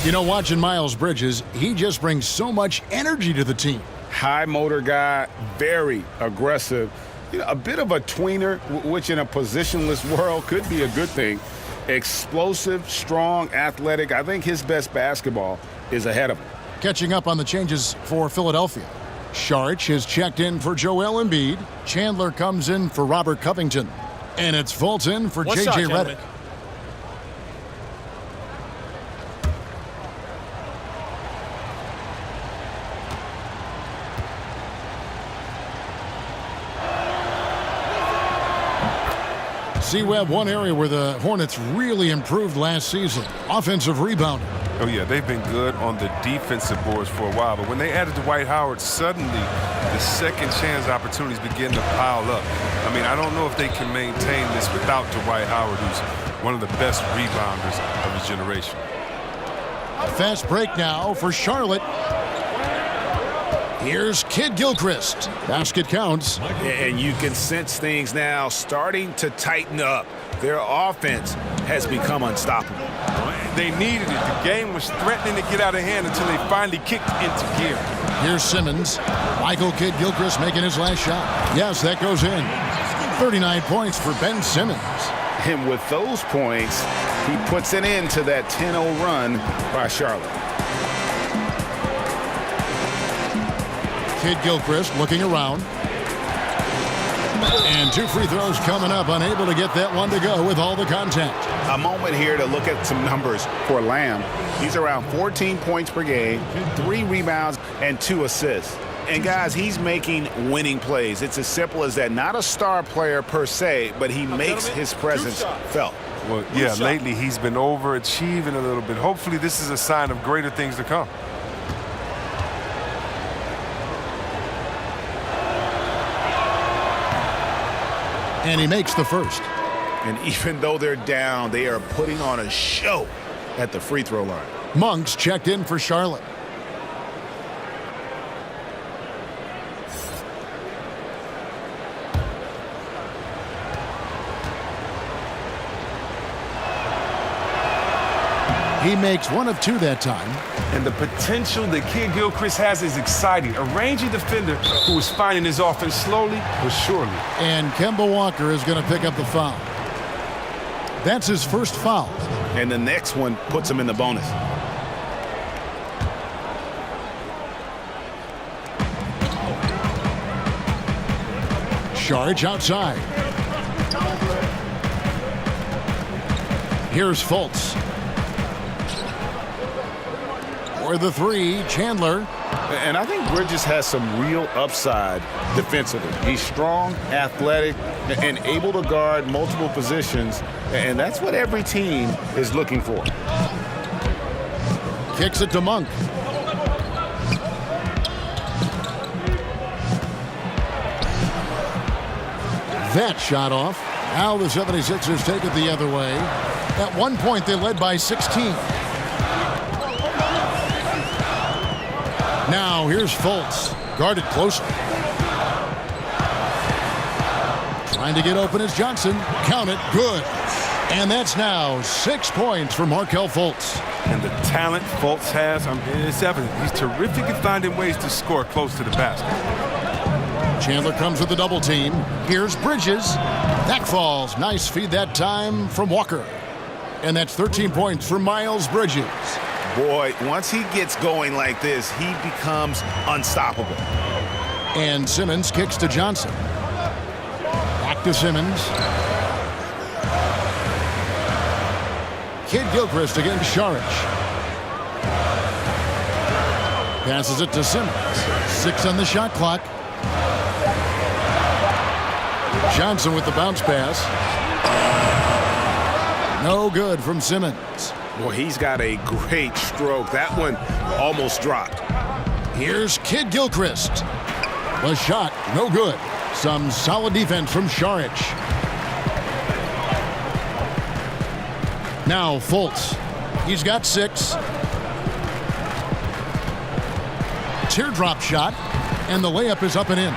You know, watching Miles Bridges, he just brings so much energy to the team. High motor guy, very aggressive. You know, a bit of a tweener, which in a positionless world could be a good thing. Explosive, strong, athletic. I think his best basketball is ahead of him. Catching up on the changes for Philadelphia. Saric is checked in for Joel Embiid. Chandler comes in for Robert Covington. And it's Fulton for J.J. Redick. C-Web, one area where the Hornets really improved last season. Offensive rebounding. Oh, yeah, they've been good on the defensive boards for a while, but when they added Dwight Howard, suddenly the second chance opportunities begin to pile up. I mean, I don't know if they can maintain this without Dwight Howard, who's one of the best rebounders of his generation. Fast break now for Charlotte. Here's Kid Gilchrist. Basket counts. And you can sense things now starting to tighten up. Their offense has become unstoppable. They needed it. The game was threatening to get out of hand until they finally kicked into gear. Here's Simmons. Michael Kid Gilchrist making his last shot. Yes, that goes in. 39 points for Ben Simmons. And with those points, he puts an end to that 10-0 run by Charlotte. Kid Gilchrist looking around. And 2 free throws coming up, unable to get that one to go with all the contact. A moment here to look at some numbers for Lamb. He's around 14 points per game, 3 rebounds, and 2 assists. And guys, he's making winning plays. It's as simple as that. Not a star player per se, but he makes his presence felt. Well, yeah, lately he's been overachieving a little bit. Hopefully this is a sign of greater things to come. And he makes the first. And even though they're down, they are putting on a show at the free throw line. Monk's checked in for Charlotte. He makes one of two that time. And the potential that Kid Gilchrist has is exciting. A rangy defender who is finding his offense slowly but surely. And Kemba Walker is going to pick up the foul. That's his first foul. And the next one puts him in the bonus. Saric outside. Here's Fultz. For the three, Chandler. And I think Bridges has some real upside defensively. He's strong, athletic, and able to guard multiple positions. And that's what every team is looking for. Kicks it to Monk. That shot off. Now the 76ers take it the other way. At one point, they led by 16. Now here's Fultz. Guarded closely. Trying to get open is Johnson. Count it. Good. And that's now 6 points for Markelle Fultz. And the talent Fultz has, it's evident. He's terrific at finding ways to score close to the basket. Chandler comes with the double team. Here's Bridges. That falls. Nice feed that time from Walker. And that's 13 points for Miles Bridges. Boy, once he gets going like this, he becomes unstoppable. And Simmons kicks to Johnson. Back to Simmons. Kid Gilchrist against Saric. Passes it to Simmons. 6 on the shot clock. Johnson with the bounce pass. No good from Simmons. Well, he's got a great stroke. That one almost dropped. Here's Kid Gilchrist. The shot, no good. Some solid defense from Saric. Now Fultz. He's got 6. Teardrop shot, and the layup is up and in.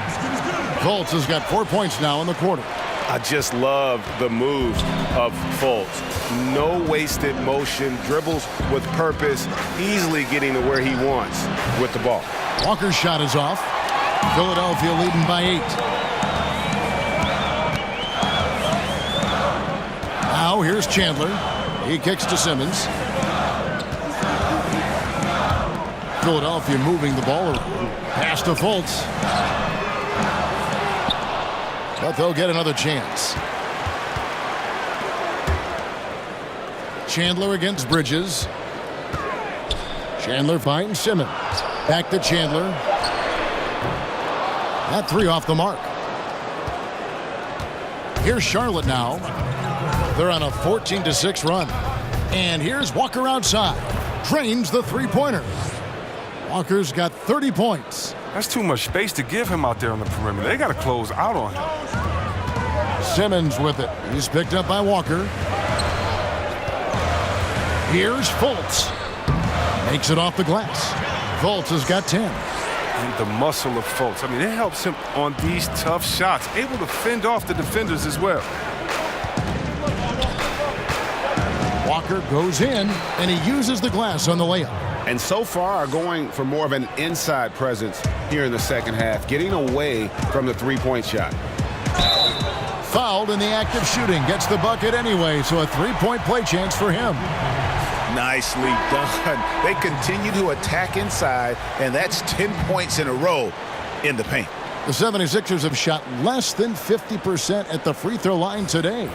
Fultz has got 4 points now in the quarter. I just love the moves of Fultz. No wasted motion, dribbles with purpose, easily getting to where he wants with the ball. Walker's shot is off. Philadelphia leading by 8. Now here's Chandler. He kicks to Simmons. Philadelphia moving the ball around. Pass to Fultz. But they'll get another chance. Chandler against Bridges. Chandler finds Simmons. Back to Chandler. That 3 off the mark. Here's Charlotte now. They're on a 14-6 run. And here's Walker outside. Drains the three-pointer. Walker's got 30 points. That's too much space to give him out there on the perimeter. They got to close out on him. Simmons with it. He's picked up by Walker. Here's Fultz. Makes it off the glass. Fultz has got 10. And the muscle of Fultz. I mean, it helps him on these tough shots. Able to fend off the defenders as well. Walker goes in, and he uses the glass on the layup. And so far going for more of an inside presence here in the second half, getting away from the three-point shot. Fouled in the act of shooting. Gets the bucket anyway, so a three-point play chance for him. Nicely done. They continue to attack inside, and that's 10 points in a row in the paint. The 76ers have shot less than 50% at the free throw line today,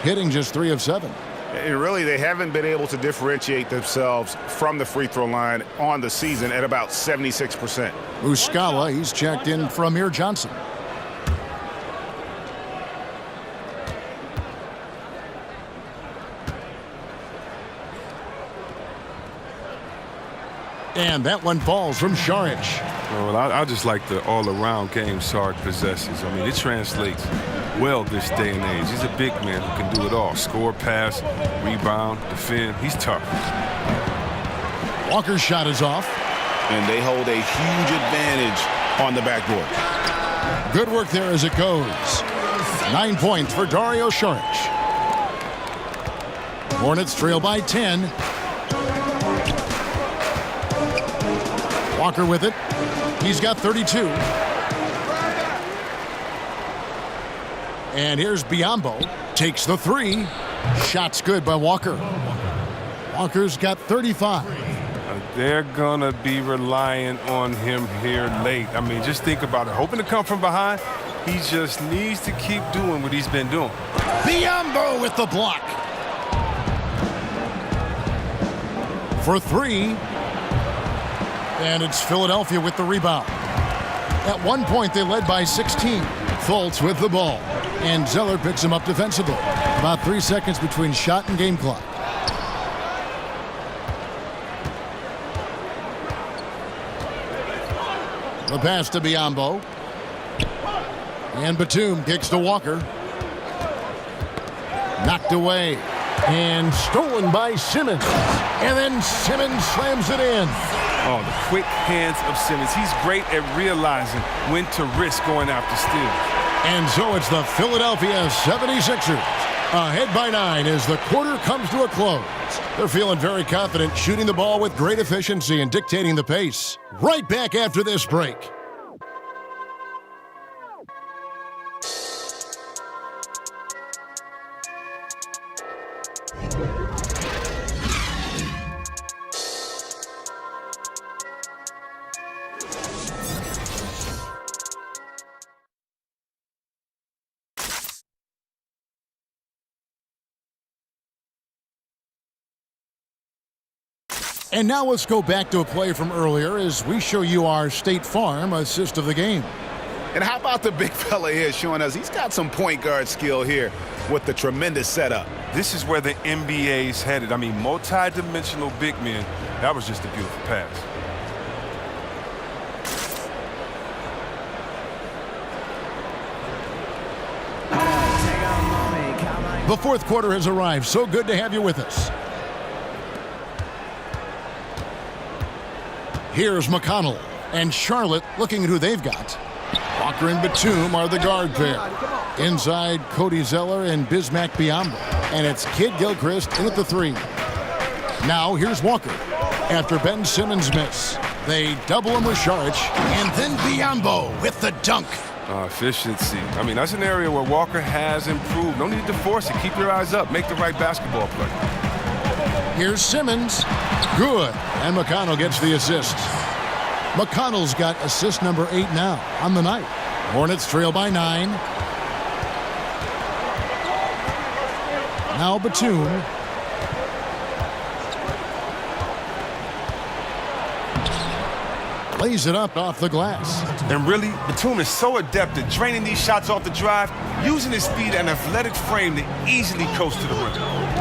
hitting just 3 of 7. And really, they haven't been able to differentiate themselves from the free throw line on the season at about 76%. Muscala, he's checked in from Amir Johnson. And that one falls from Saric. Well, I just like the all-around game Saric possesses. I mean, it translates well this day and age. He's a big man who can do it all. Score, pass, rebound, defend. He's tough. Walker's shot is off. And they hold a huge advantage on the backboard. Good work there as it goes. 9 points for Dario Saric. Hornets trail by 10. Walker with it. He's got 32. And here's Biyombo. Takes the three. Shot's good by Walker. Walker's got 35. They're going to be relying on him here late. I mean, just think about it. Hoping to come from behind, he just needs to keep doing what he's been doing. Biyombo with the block. For three. And it's Philadelphia with the rebound. At one point, they led by 16. Fultz with the ball. And Zeller picks him up defensively. About 3 seconds between shot and game clock. The pass to Biyombo. And Batum kicks to Walker. Knocked away. And stolen by Simmons. And then Simmons slams it in. Oh, the quick hands of Simmons. He's great at realizing when to risk going after steals. And so it's the Philadelphia 76ers ahead by 9 as the quarter comes to a close. They're feeling very confident, shooting the ball with great efficiency and dictating the pace. Right back after this break. And now let's go back to a play from earlier as we show you our State Farm assist of the game. And how about the big fella here showing us he's got some point guard skill here with the tremendous setup. This is where the NBA's headed. I mean, multi-dimensional big men. That was just a beautiful pass. The fourth quarter has arrived. So good to have you with us. Here's McConnell and Charlotte looking at who they've got. Walker and Batum are the guard pair. Inside, Cody Zeller and Bismack Biyombo. And it's Kid Gilchrist in at the three. Now here's Walker. After Ben Simmons' miss, they double him with Saric. And then Biyombo with the dunk. Efficiency. I mean, that's an area where Walker has improved. No need to force it. Keep your eyes up. Make the right basketball play. Here's Simmons. Good. And McConnell gets the assist. McConnell's got assist number 8 now on the night. Hornets trail by 9. Now Batum. Lays it up off the glass. And really, Batum is so adept at draining these shots off the drive, using his speed and athletic frame to easily coast to the rim.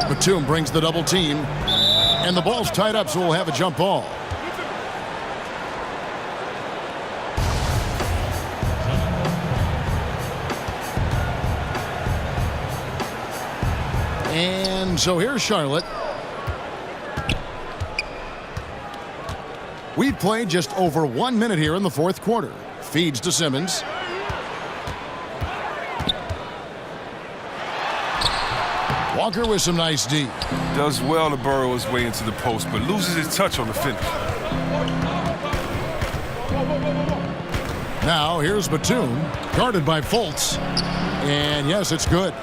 Batum brings the double team. And the ball's tied up, so we'll have a jump ball. And so here's Charlotte. We've played just over 1 minute here in the fourth quarter. Feeds to Simmons. Walker with some nice D. Does well to burrow his way into the post, but loses his touch on the finish. Now here's Batum, guarded by Fultz. And yes, it's good.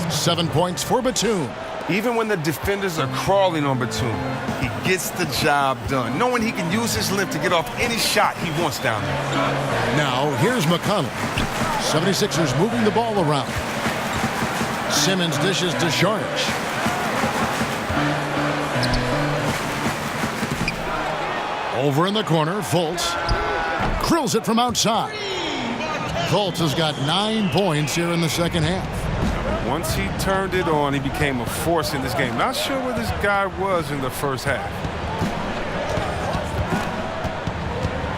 7 points for Batum. Even when the defenders are crawling on Batum, he gets the job done, knowing he can use his lift to get off any shot he wants down there. Now here's McConnell. 76ers moving the ball around. Simmons dishes to Saric. Over in the corner, Fultz drills it from outside. Fultz has got 9 points here in the second half. Once he turned it on, he became a force in this game. Not sure where this guy was in the first half.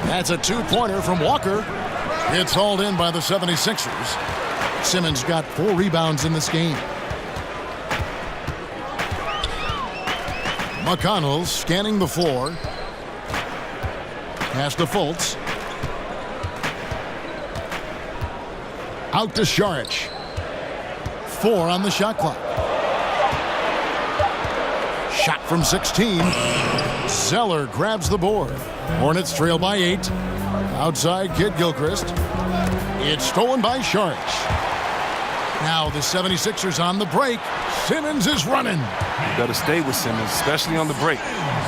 That's a 2-pointer from Walker. It's hauled in by the 76ers. Simmons got 4 rebounds in this game. McConnell scanning the floor. Pass to Fultz. Out to Saric. 4 on the shot clock. Shot from 16. Zeller grabs the board. Hornets trail by 8. Outside, Kid Gilchrist. It's stolen by Sharch. Now the 76ers on the break. Simmons is running. You better stay with Simmons, especially on the break.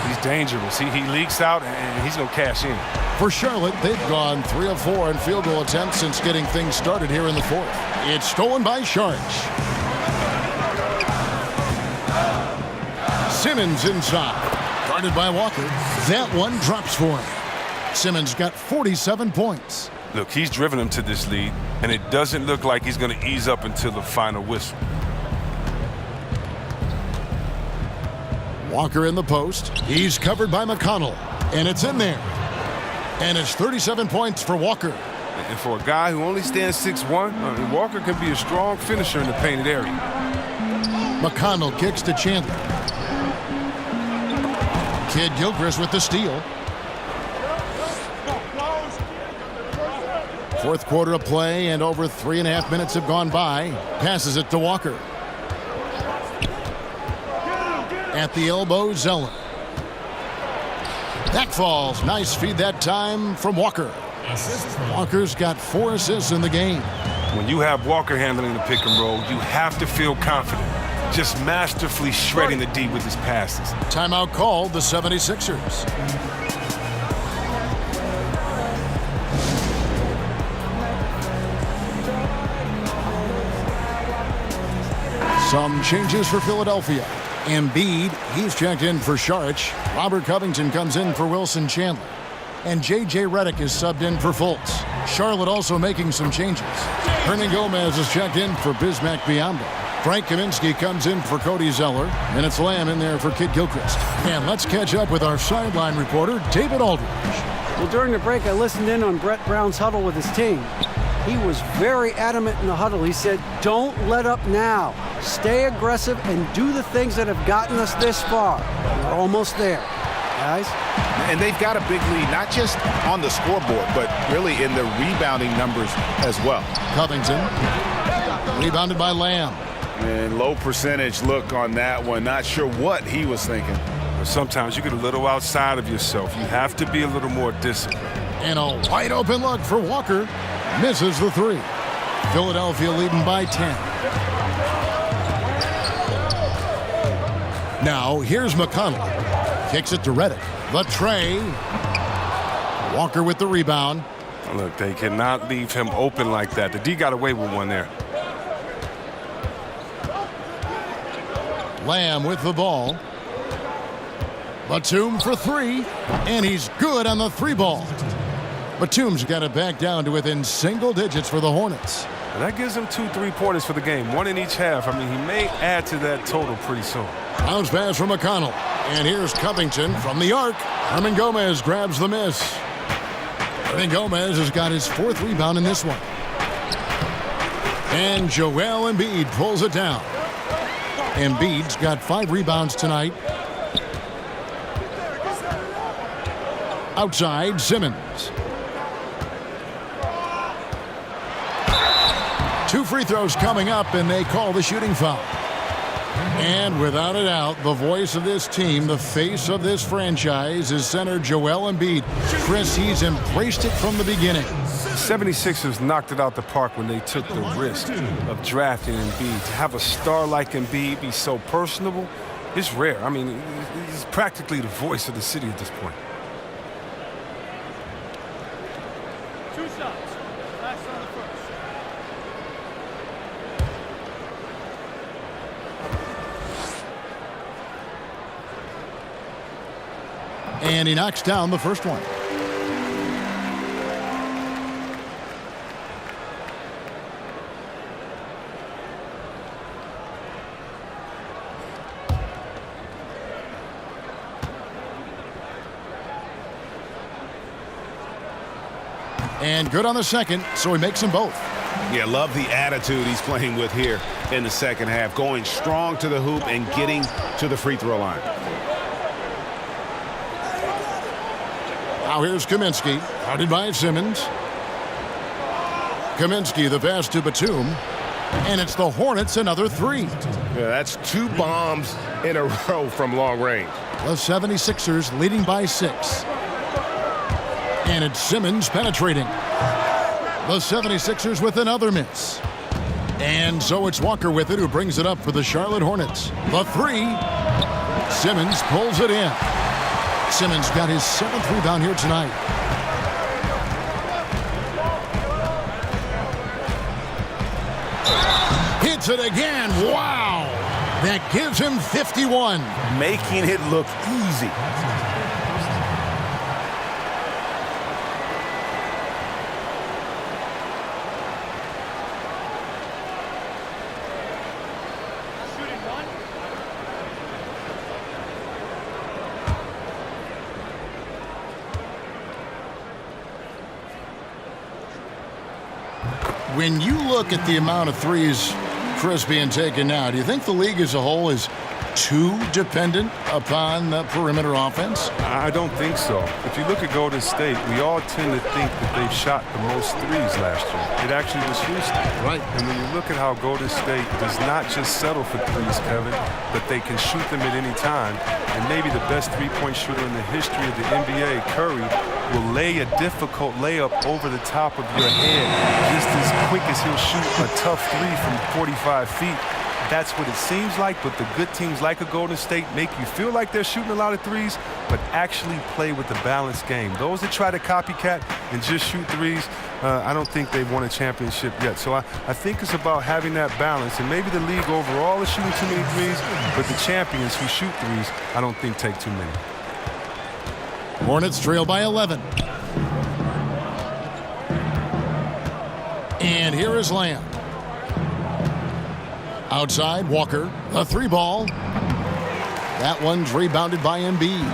He's dangerous. He leaks out, and he's going to cash in. For Charlotte, they've gone 3 of 4 in field goal attempts since getting things started here in the fourth. It's stolen by Sharch. Simmons inside. Guarded by Walker. That one drops for him. Simmons got 47 points. Look, he's driven him to this lead, and it doesn't look like he's going to ease up until the final whistle. Walker in the post. He's covered by McConnell, and it's in there. And it's 37 points for Walker. And for a guy who only stands 6'1", Walker can be a strong finisher in the painted area. McConnell kicks to Chandler. Kid Gilchrist with the steal. Fourth quarter of play, and over 3.5 minutes have gone by. Passes it to Walker. At the elbow, Zeller. That falls. Nice feed that time from Walker. Walker's got 4 assists in the game. When you have Walker handling the pick and roll, you have to feel confident. Just masterfully shredding the D with his passes. Timeout called, the 76ers. Some changes for Philadelphia. Embiid, he's checked in for Sharch. Robert Covington comes in for Wilson Chandler. And J.J. Redick is subbed in for Fultz. Charlotte also making some changes. Hernan Gomez is checked in for Bismack Biyombo. Frank Kaminsky comes in for Cody Zeller. And it's Lamb in there for Kid Gilchrist. And let's catch up with our sideline reporter, David Aldridge. Well, during the break, I listened in on Brett Brown's huddle with his team. He was very adamant in the huddle. He said, don't let up now. Stay aggressive and do the things that have gotten us this far. We're almost there, guys. And they've got a big lead, not just on the scoreboard, but really in the rebounding numbers as well. Covington, rebounded by Lamb. And low percentage look on that one. Not sure what he was thinking. Sometimes you get a little outside of yourself. You have to be a little more disciplined. And a wide open look for Walker. Misses the 3. Philadelphia leading by 10. Now, here's McConnell. Kicks it to Redick. The tray. Walker with the rebound. Look, they cannot leave him open like that. The D got away with one there. Lamb with the ball. Batum for 3. And he's good on the 3-ball. Batum's got it back down to within single digits for the Hornets. That gives him 2 3-pointers for the game, 1 in each half. I mean, he may add to that total pretty soon. Bounce pass from McConnell. And here's Covington from the arc. Hernan Gomez grabs the miss. Hernan Gomez has got his 4th rebound in this one. And Joel Embiid pulls it down. Embiid's got 5 rebounds tonight. Outside, Simmons. 2 free throws coming up, and they call the shooting foul. And without a doubt, the voice of this team, the face of this franchise, is center Joel Embiid. Chris, he's embraced it from the beginning. The 76ers knocked it out the park when they took the risk of drafting Embiid. To have a star like Embiid be so personable, it's rare. I mean, he's practically the voice of the city at this point. And he knocks down the first one. And good on the second, so he makes them both. Yeah, love the attitude he's playing with here in the second half. Going strong to the hoop and getting to the free throw line. Now here's Kaminsky, guarded by Simmons. Kaminsky, the pass to Batum. And it's the Hornets, another 3. Yeah, that's 2 bombs in a row from long range. The 76ers leading by 6. And it's Simmons penetrating. The 76ers with another miss. And so it's Walker with it, who brings it up for the Charlotte Hornets. The 3. Simmons pulls it in. Simmons got his 7th rebound here tonight. Hits it again. Wow. That gives him 51. Making it look easy. When you look at the amount of threes Chris being taken now, do you think the league as a whole is too dependent upon the perimeter offense? I don't think so. If you look at Golden State, we all tend to think that they've shot the most threes last year. It actually was Houston. Right. And when you look at how Golden State does not just settle for threes, Kevin, but they can shoot them at any time. And maybe the best three-point shooter in the history of the NBA, Curry, will lay a difficult layup over the top of your head just as quick as he'll shoot a tough three from 45 feet. That's what it seems like, but the good teams like a Golden State make you feel like they're shooting a lot of threes, but actually play with a balanced game. Those that try to copycat and just shoot threes, I don't think they've won a championship yet. So I think it's about having that balance, and maybe the league overall is shooting too many threes, but the champions who shoot threes, I don't think take too many. Hornets trail by 11. And here is Lamb. Outside, Walker, a 3-ball. That one's rebounded by Embiid.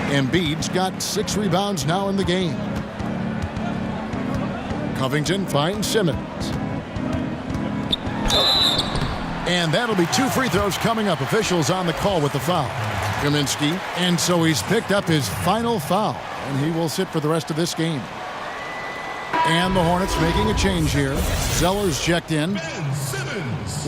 Embiid's got 6 rebounds now in the game. Covington finds Simmons. And that'll be 2 free throws coming up. Officials on the call with the foul. Kaminsky, and so he's picked up his final foul, and he will sit for the rest of this game. And the Hornets making a change here. Zeller's checked in.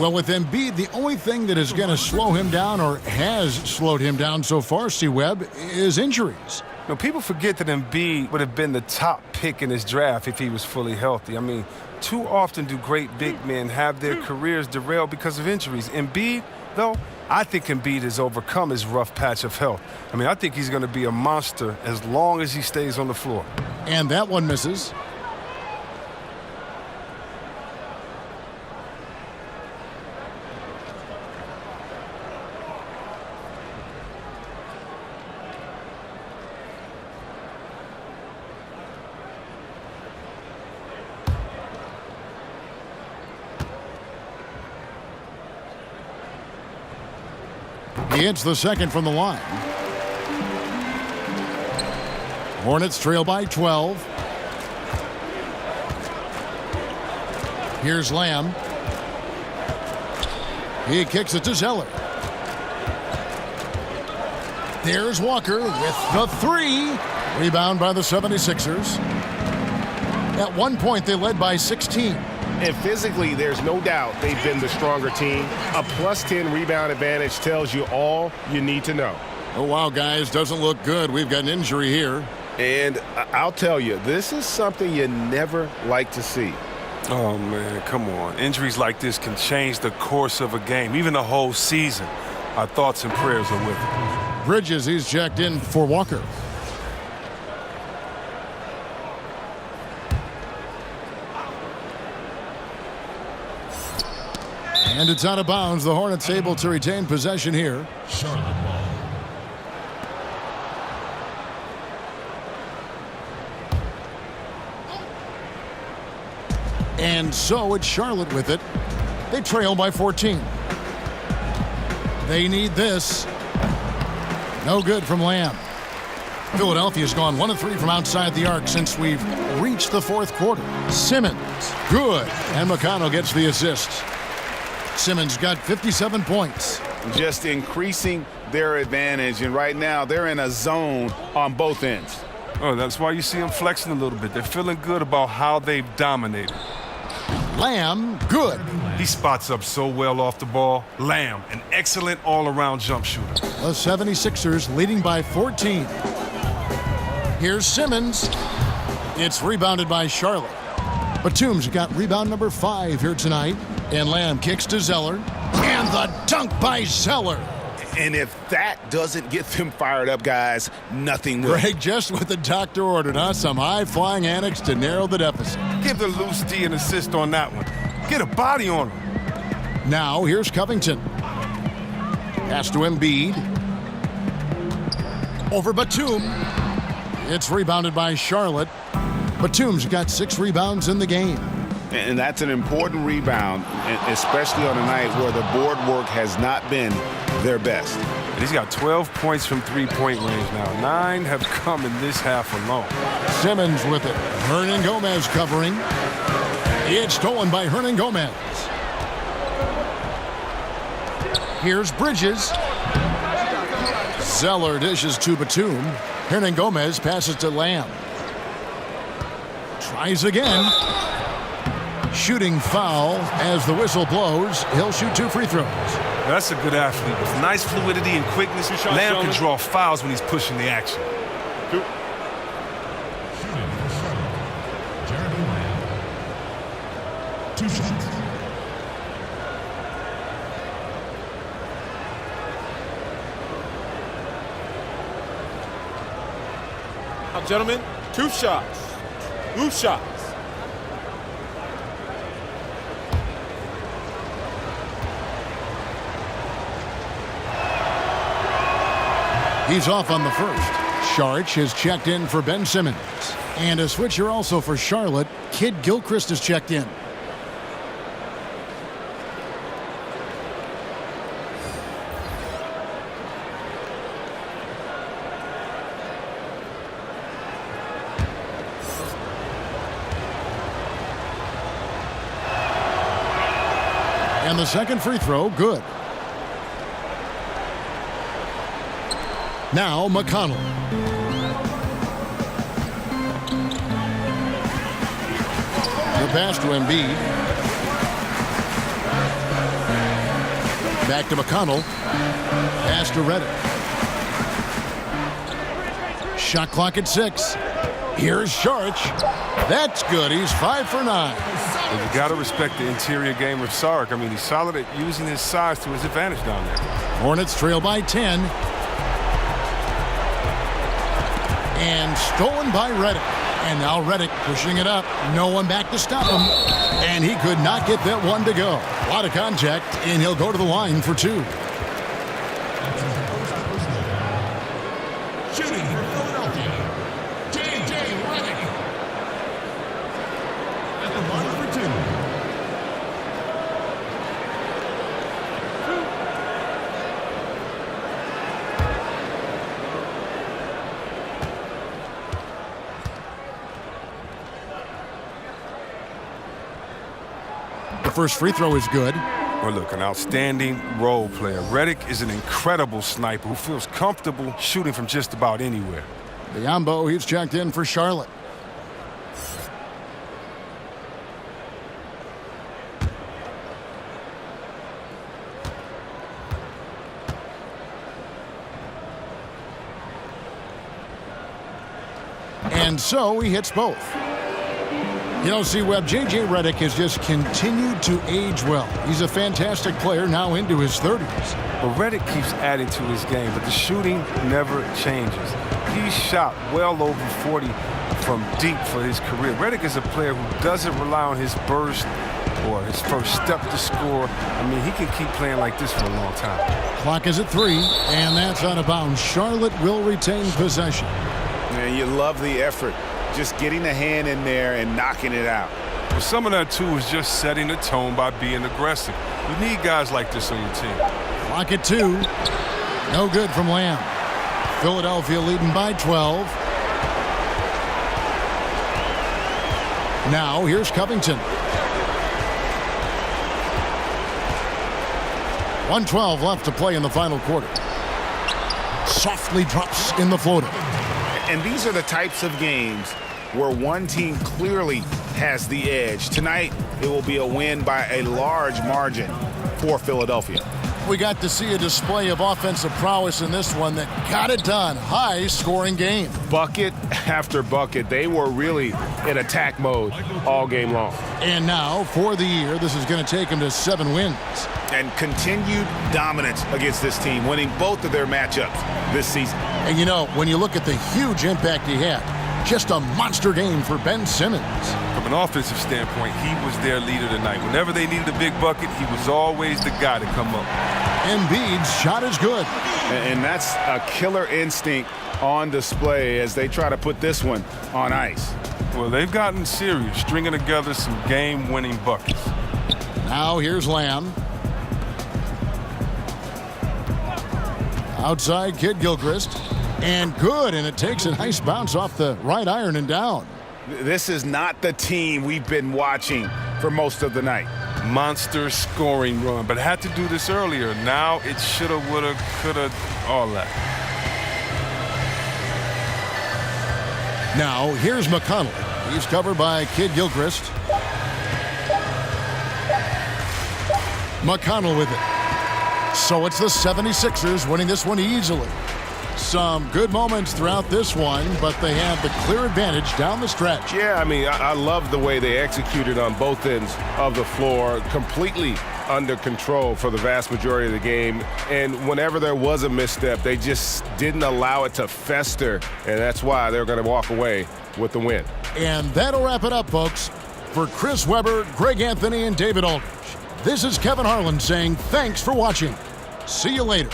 Well, with Embiid, the only thing that is going to slow him down, or has slowed him down so far, C-Webb, is injuries. You know, people forget that Embiid would have been the top pick in this draft if he was fully healthy. I mean, too often do great big men have their careers derailed because of injuries. Embiid, though, I think Embiid has overcome his rough patch of health. I mean, I think he's going to be a monster as long as he stays on the floor. And that one misses. He hits the second from the line. Hornets trail by 12. Here's Lamb. He kicks it to Zeller. There's Walker with the 3. Rebound by the 76ers. At one point, they led by 16. And physically, there's no doubt they've been the stronger team. A +10 rebound advantage tells you all you need to know. Oh, wow, guys, doesn't look good. We've got an injury here. And I'll tell you, this is something you never like to see. Oh, man, come on. Injuries like this can change the course of a game, even the whole season. Our thoughts and prayers are with him. Bridges, he's checked in for Walker. And it's out of bounds. The Hornets able to retain possession here. Charlotte ball. And so it's Charlotte with it. They trail by 14. They need this. No good from Lamb. Philadelphia's gone 1 of 3 from outside the arc since we've reached the 4th quarter. Simmons, good. And McConnell gets the assist. Simmons got 57 points. Just increasing their advantage, and right now they're in a zone on both ends. Oh, that's why you see them flexing a little bit. They're feeling good about how they've dominated. Lamb, good. He spots up so well off the ball. Lamb, an excellent all-around jump shooter. The 76ers leading by 14. Here's Simmons. It's rebounded by Charlotte. Batum's got rebound number 5 here tonight. And Lamb kicks to Zeller. And the dunk by Zeller. And if that doesn't get them fired up, guys, nothing will. Greg, just what the doctor ordered, huh? Some high-flying antics to narrow the deficit. Give the loose D an assist on that one. Get a body on him. Now, here's Covington. Pass to Embiid. Over Batum. It's rebounded by Charlotte. Batum's got 6 rebounds in the game. And that's an important rebound, especially on a night where the board work has not been their best. And he's got 12 points from three-point range now. 9 have come in this half alone. Simmons with it. Hernan Gomez covering. It's stolen by Hernan Gomez. Here's Bridges. Zeller dishes to Batum. Hernan Gomez passes to Lamb. Tries again. Shooting foul as the whistle blows. He'll shoot 2 free throws. That's a good athlete with nice fluidity and quickness. Lamb can draw fouls when he's pushing the action. Shooting for Charlotte, Jeremy Lamb. 2 shots. Now, gentlemen, 2 shots. 2 shots. He's off on the first. Saric has checked in for Ben Simmons. And a switcher also for Charlotte. Kid Gilchrist has checked in. And the second free throw, good. Now McConnell. The pass to Embiid. Back to McConnell. Pass to Redick. Shot clock at 6. Here's Saric. That's good. He's 5 for 9. Well, you got to respect the interior game of Saric. I mean, he's solid at using his size to his advantage down there. Hornets trail by 10. And stolen by Redick. And now Redick pushing it up. No one back to stop him. And he could not get that one to go. A lot of contact, and he'll go to the line for 2. Shooting for Philadelphia, J.J. Redick. At the line for 2. The first free throw is good. Well, look, an outstanding role player. Redick is an incredible sniper who feels comfortable shooting from just about anywhere. Biombo, he's checked in for Charlotte. And so he hits both. You know, see, Webb, J.J. Redick has just continued to age well. He's a fantastic player now into his 30s. But Redick keeps adding to his game, but the shooting never changes. He's shot well over 40 from deep for his career. Redick is a player who doesn't rely on his burst or his first step to score. I mean, he can keep playing like this for a long time. Clock is at 3, and that's out of bounds. Charlotte will retain possession. Man, you love the effort. Just getting a hand in there and knocking it out. But some of that, too, is just setting the tone by being aggressive. You need guys like this on your team. Clock at 2. No good from Lamb. Philadelphia leading by 12. Now here's Covington. 1:12 left to play in the final quarter. Softly drops in the floater. And these are the types of games where one team clearly has the edge. Tonight, it will be a win by a large margin for Philadelphia. We got to see a display of offensive prowess in this one that got it done. High-scoring game. Bucket after bucket. They were really in attack mode all game long. And now, for the year, this is going to take them to 7 wins. And continued dominance against this team, winning both of their matchups this season. And you know, when you look at the huge impact he had, just a monster game for Ben Simmons. From an offensive standpoint, he was their leader tonight. Whenever they needed a big bucket, he was always the guy to come up. Embiid's shot is good. And that's a killer instinct on display as they try to put this one on ice. Well, they've gotten serious, stringing together some game-winning buckets. Now here's Lamb. Outside, Kid Gilchrist. And good, and it takes a nice bounce off the right iron and down. This is not the team we've been watching for most of the night. Monster scoring run, but had to do this earlier. Now it shoulda, woulda, coulda, all that. Now here's McConnell. He's covered by Kid Gilchrist. McConnell with it. So it's the 76ers winning this one easily. Some good moments throughout this one, but they have the clear advantage down the stretch. Yeah, I mean, I love the way they executed on both ends of the floor, completely under control for the vast majority of the game. And whenever there was a misstep, they just didn't allow it to fester, and that's why they're going to walk away with the win. And that'll wrap it up, folks. For Chris Webber, Greg Anthony, and David Aldridge, this is Kevin Harlan saying thanks for watching. See you later.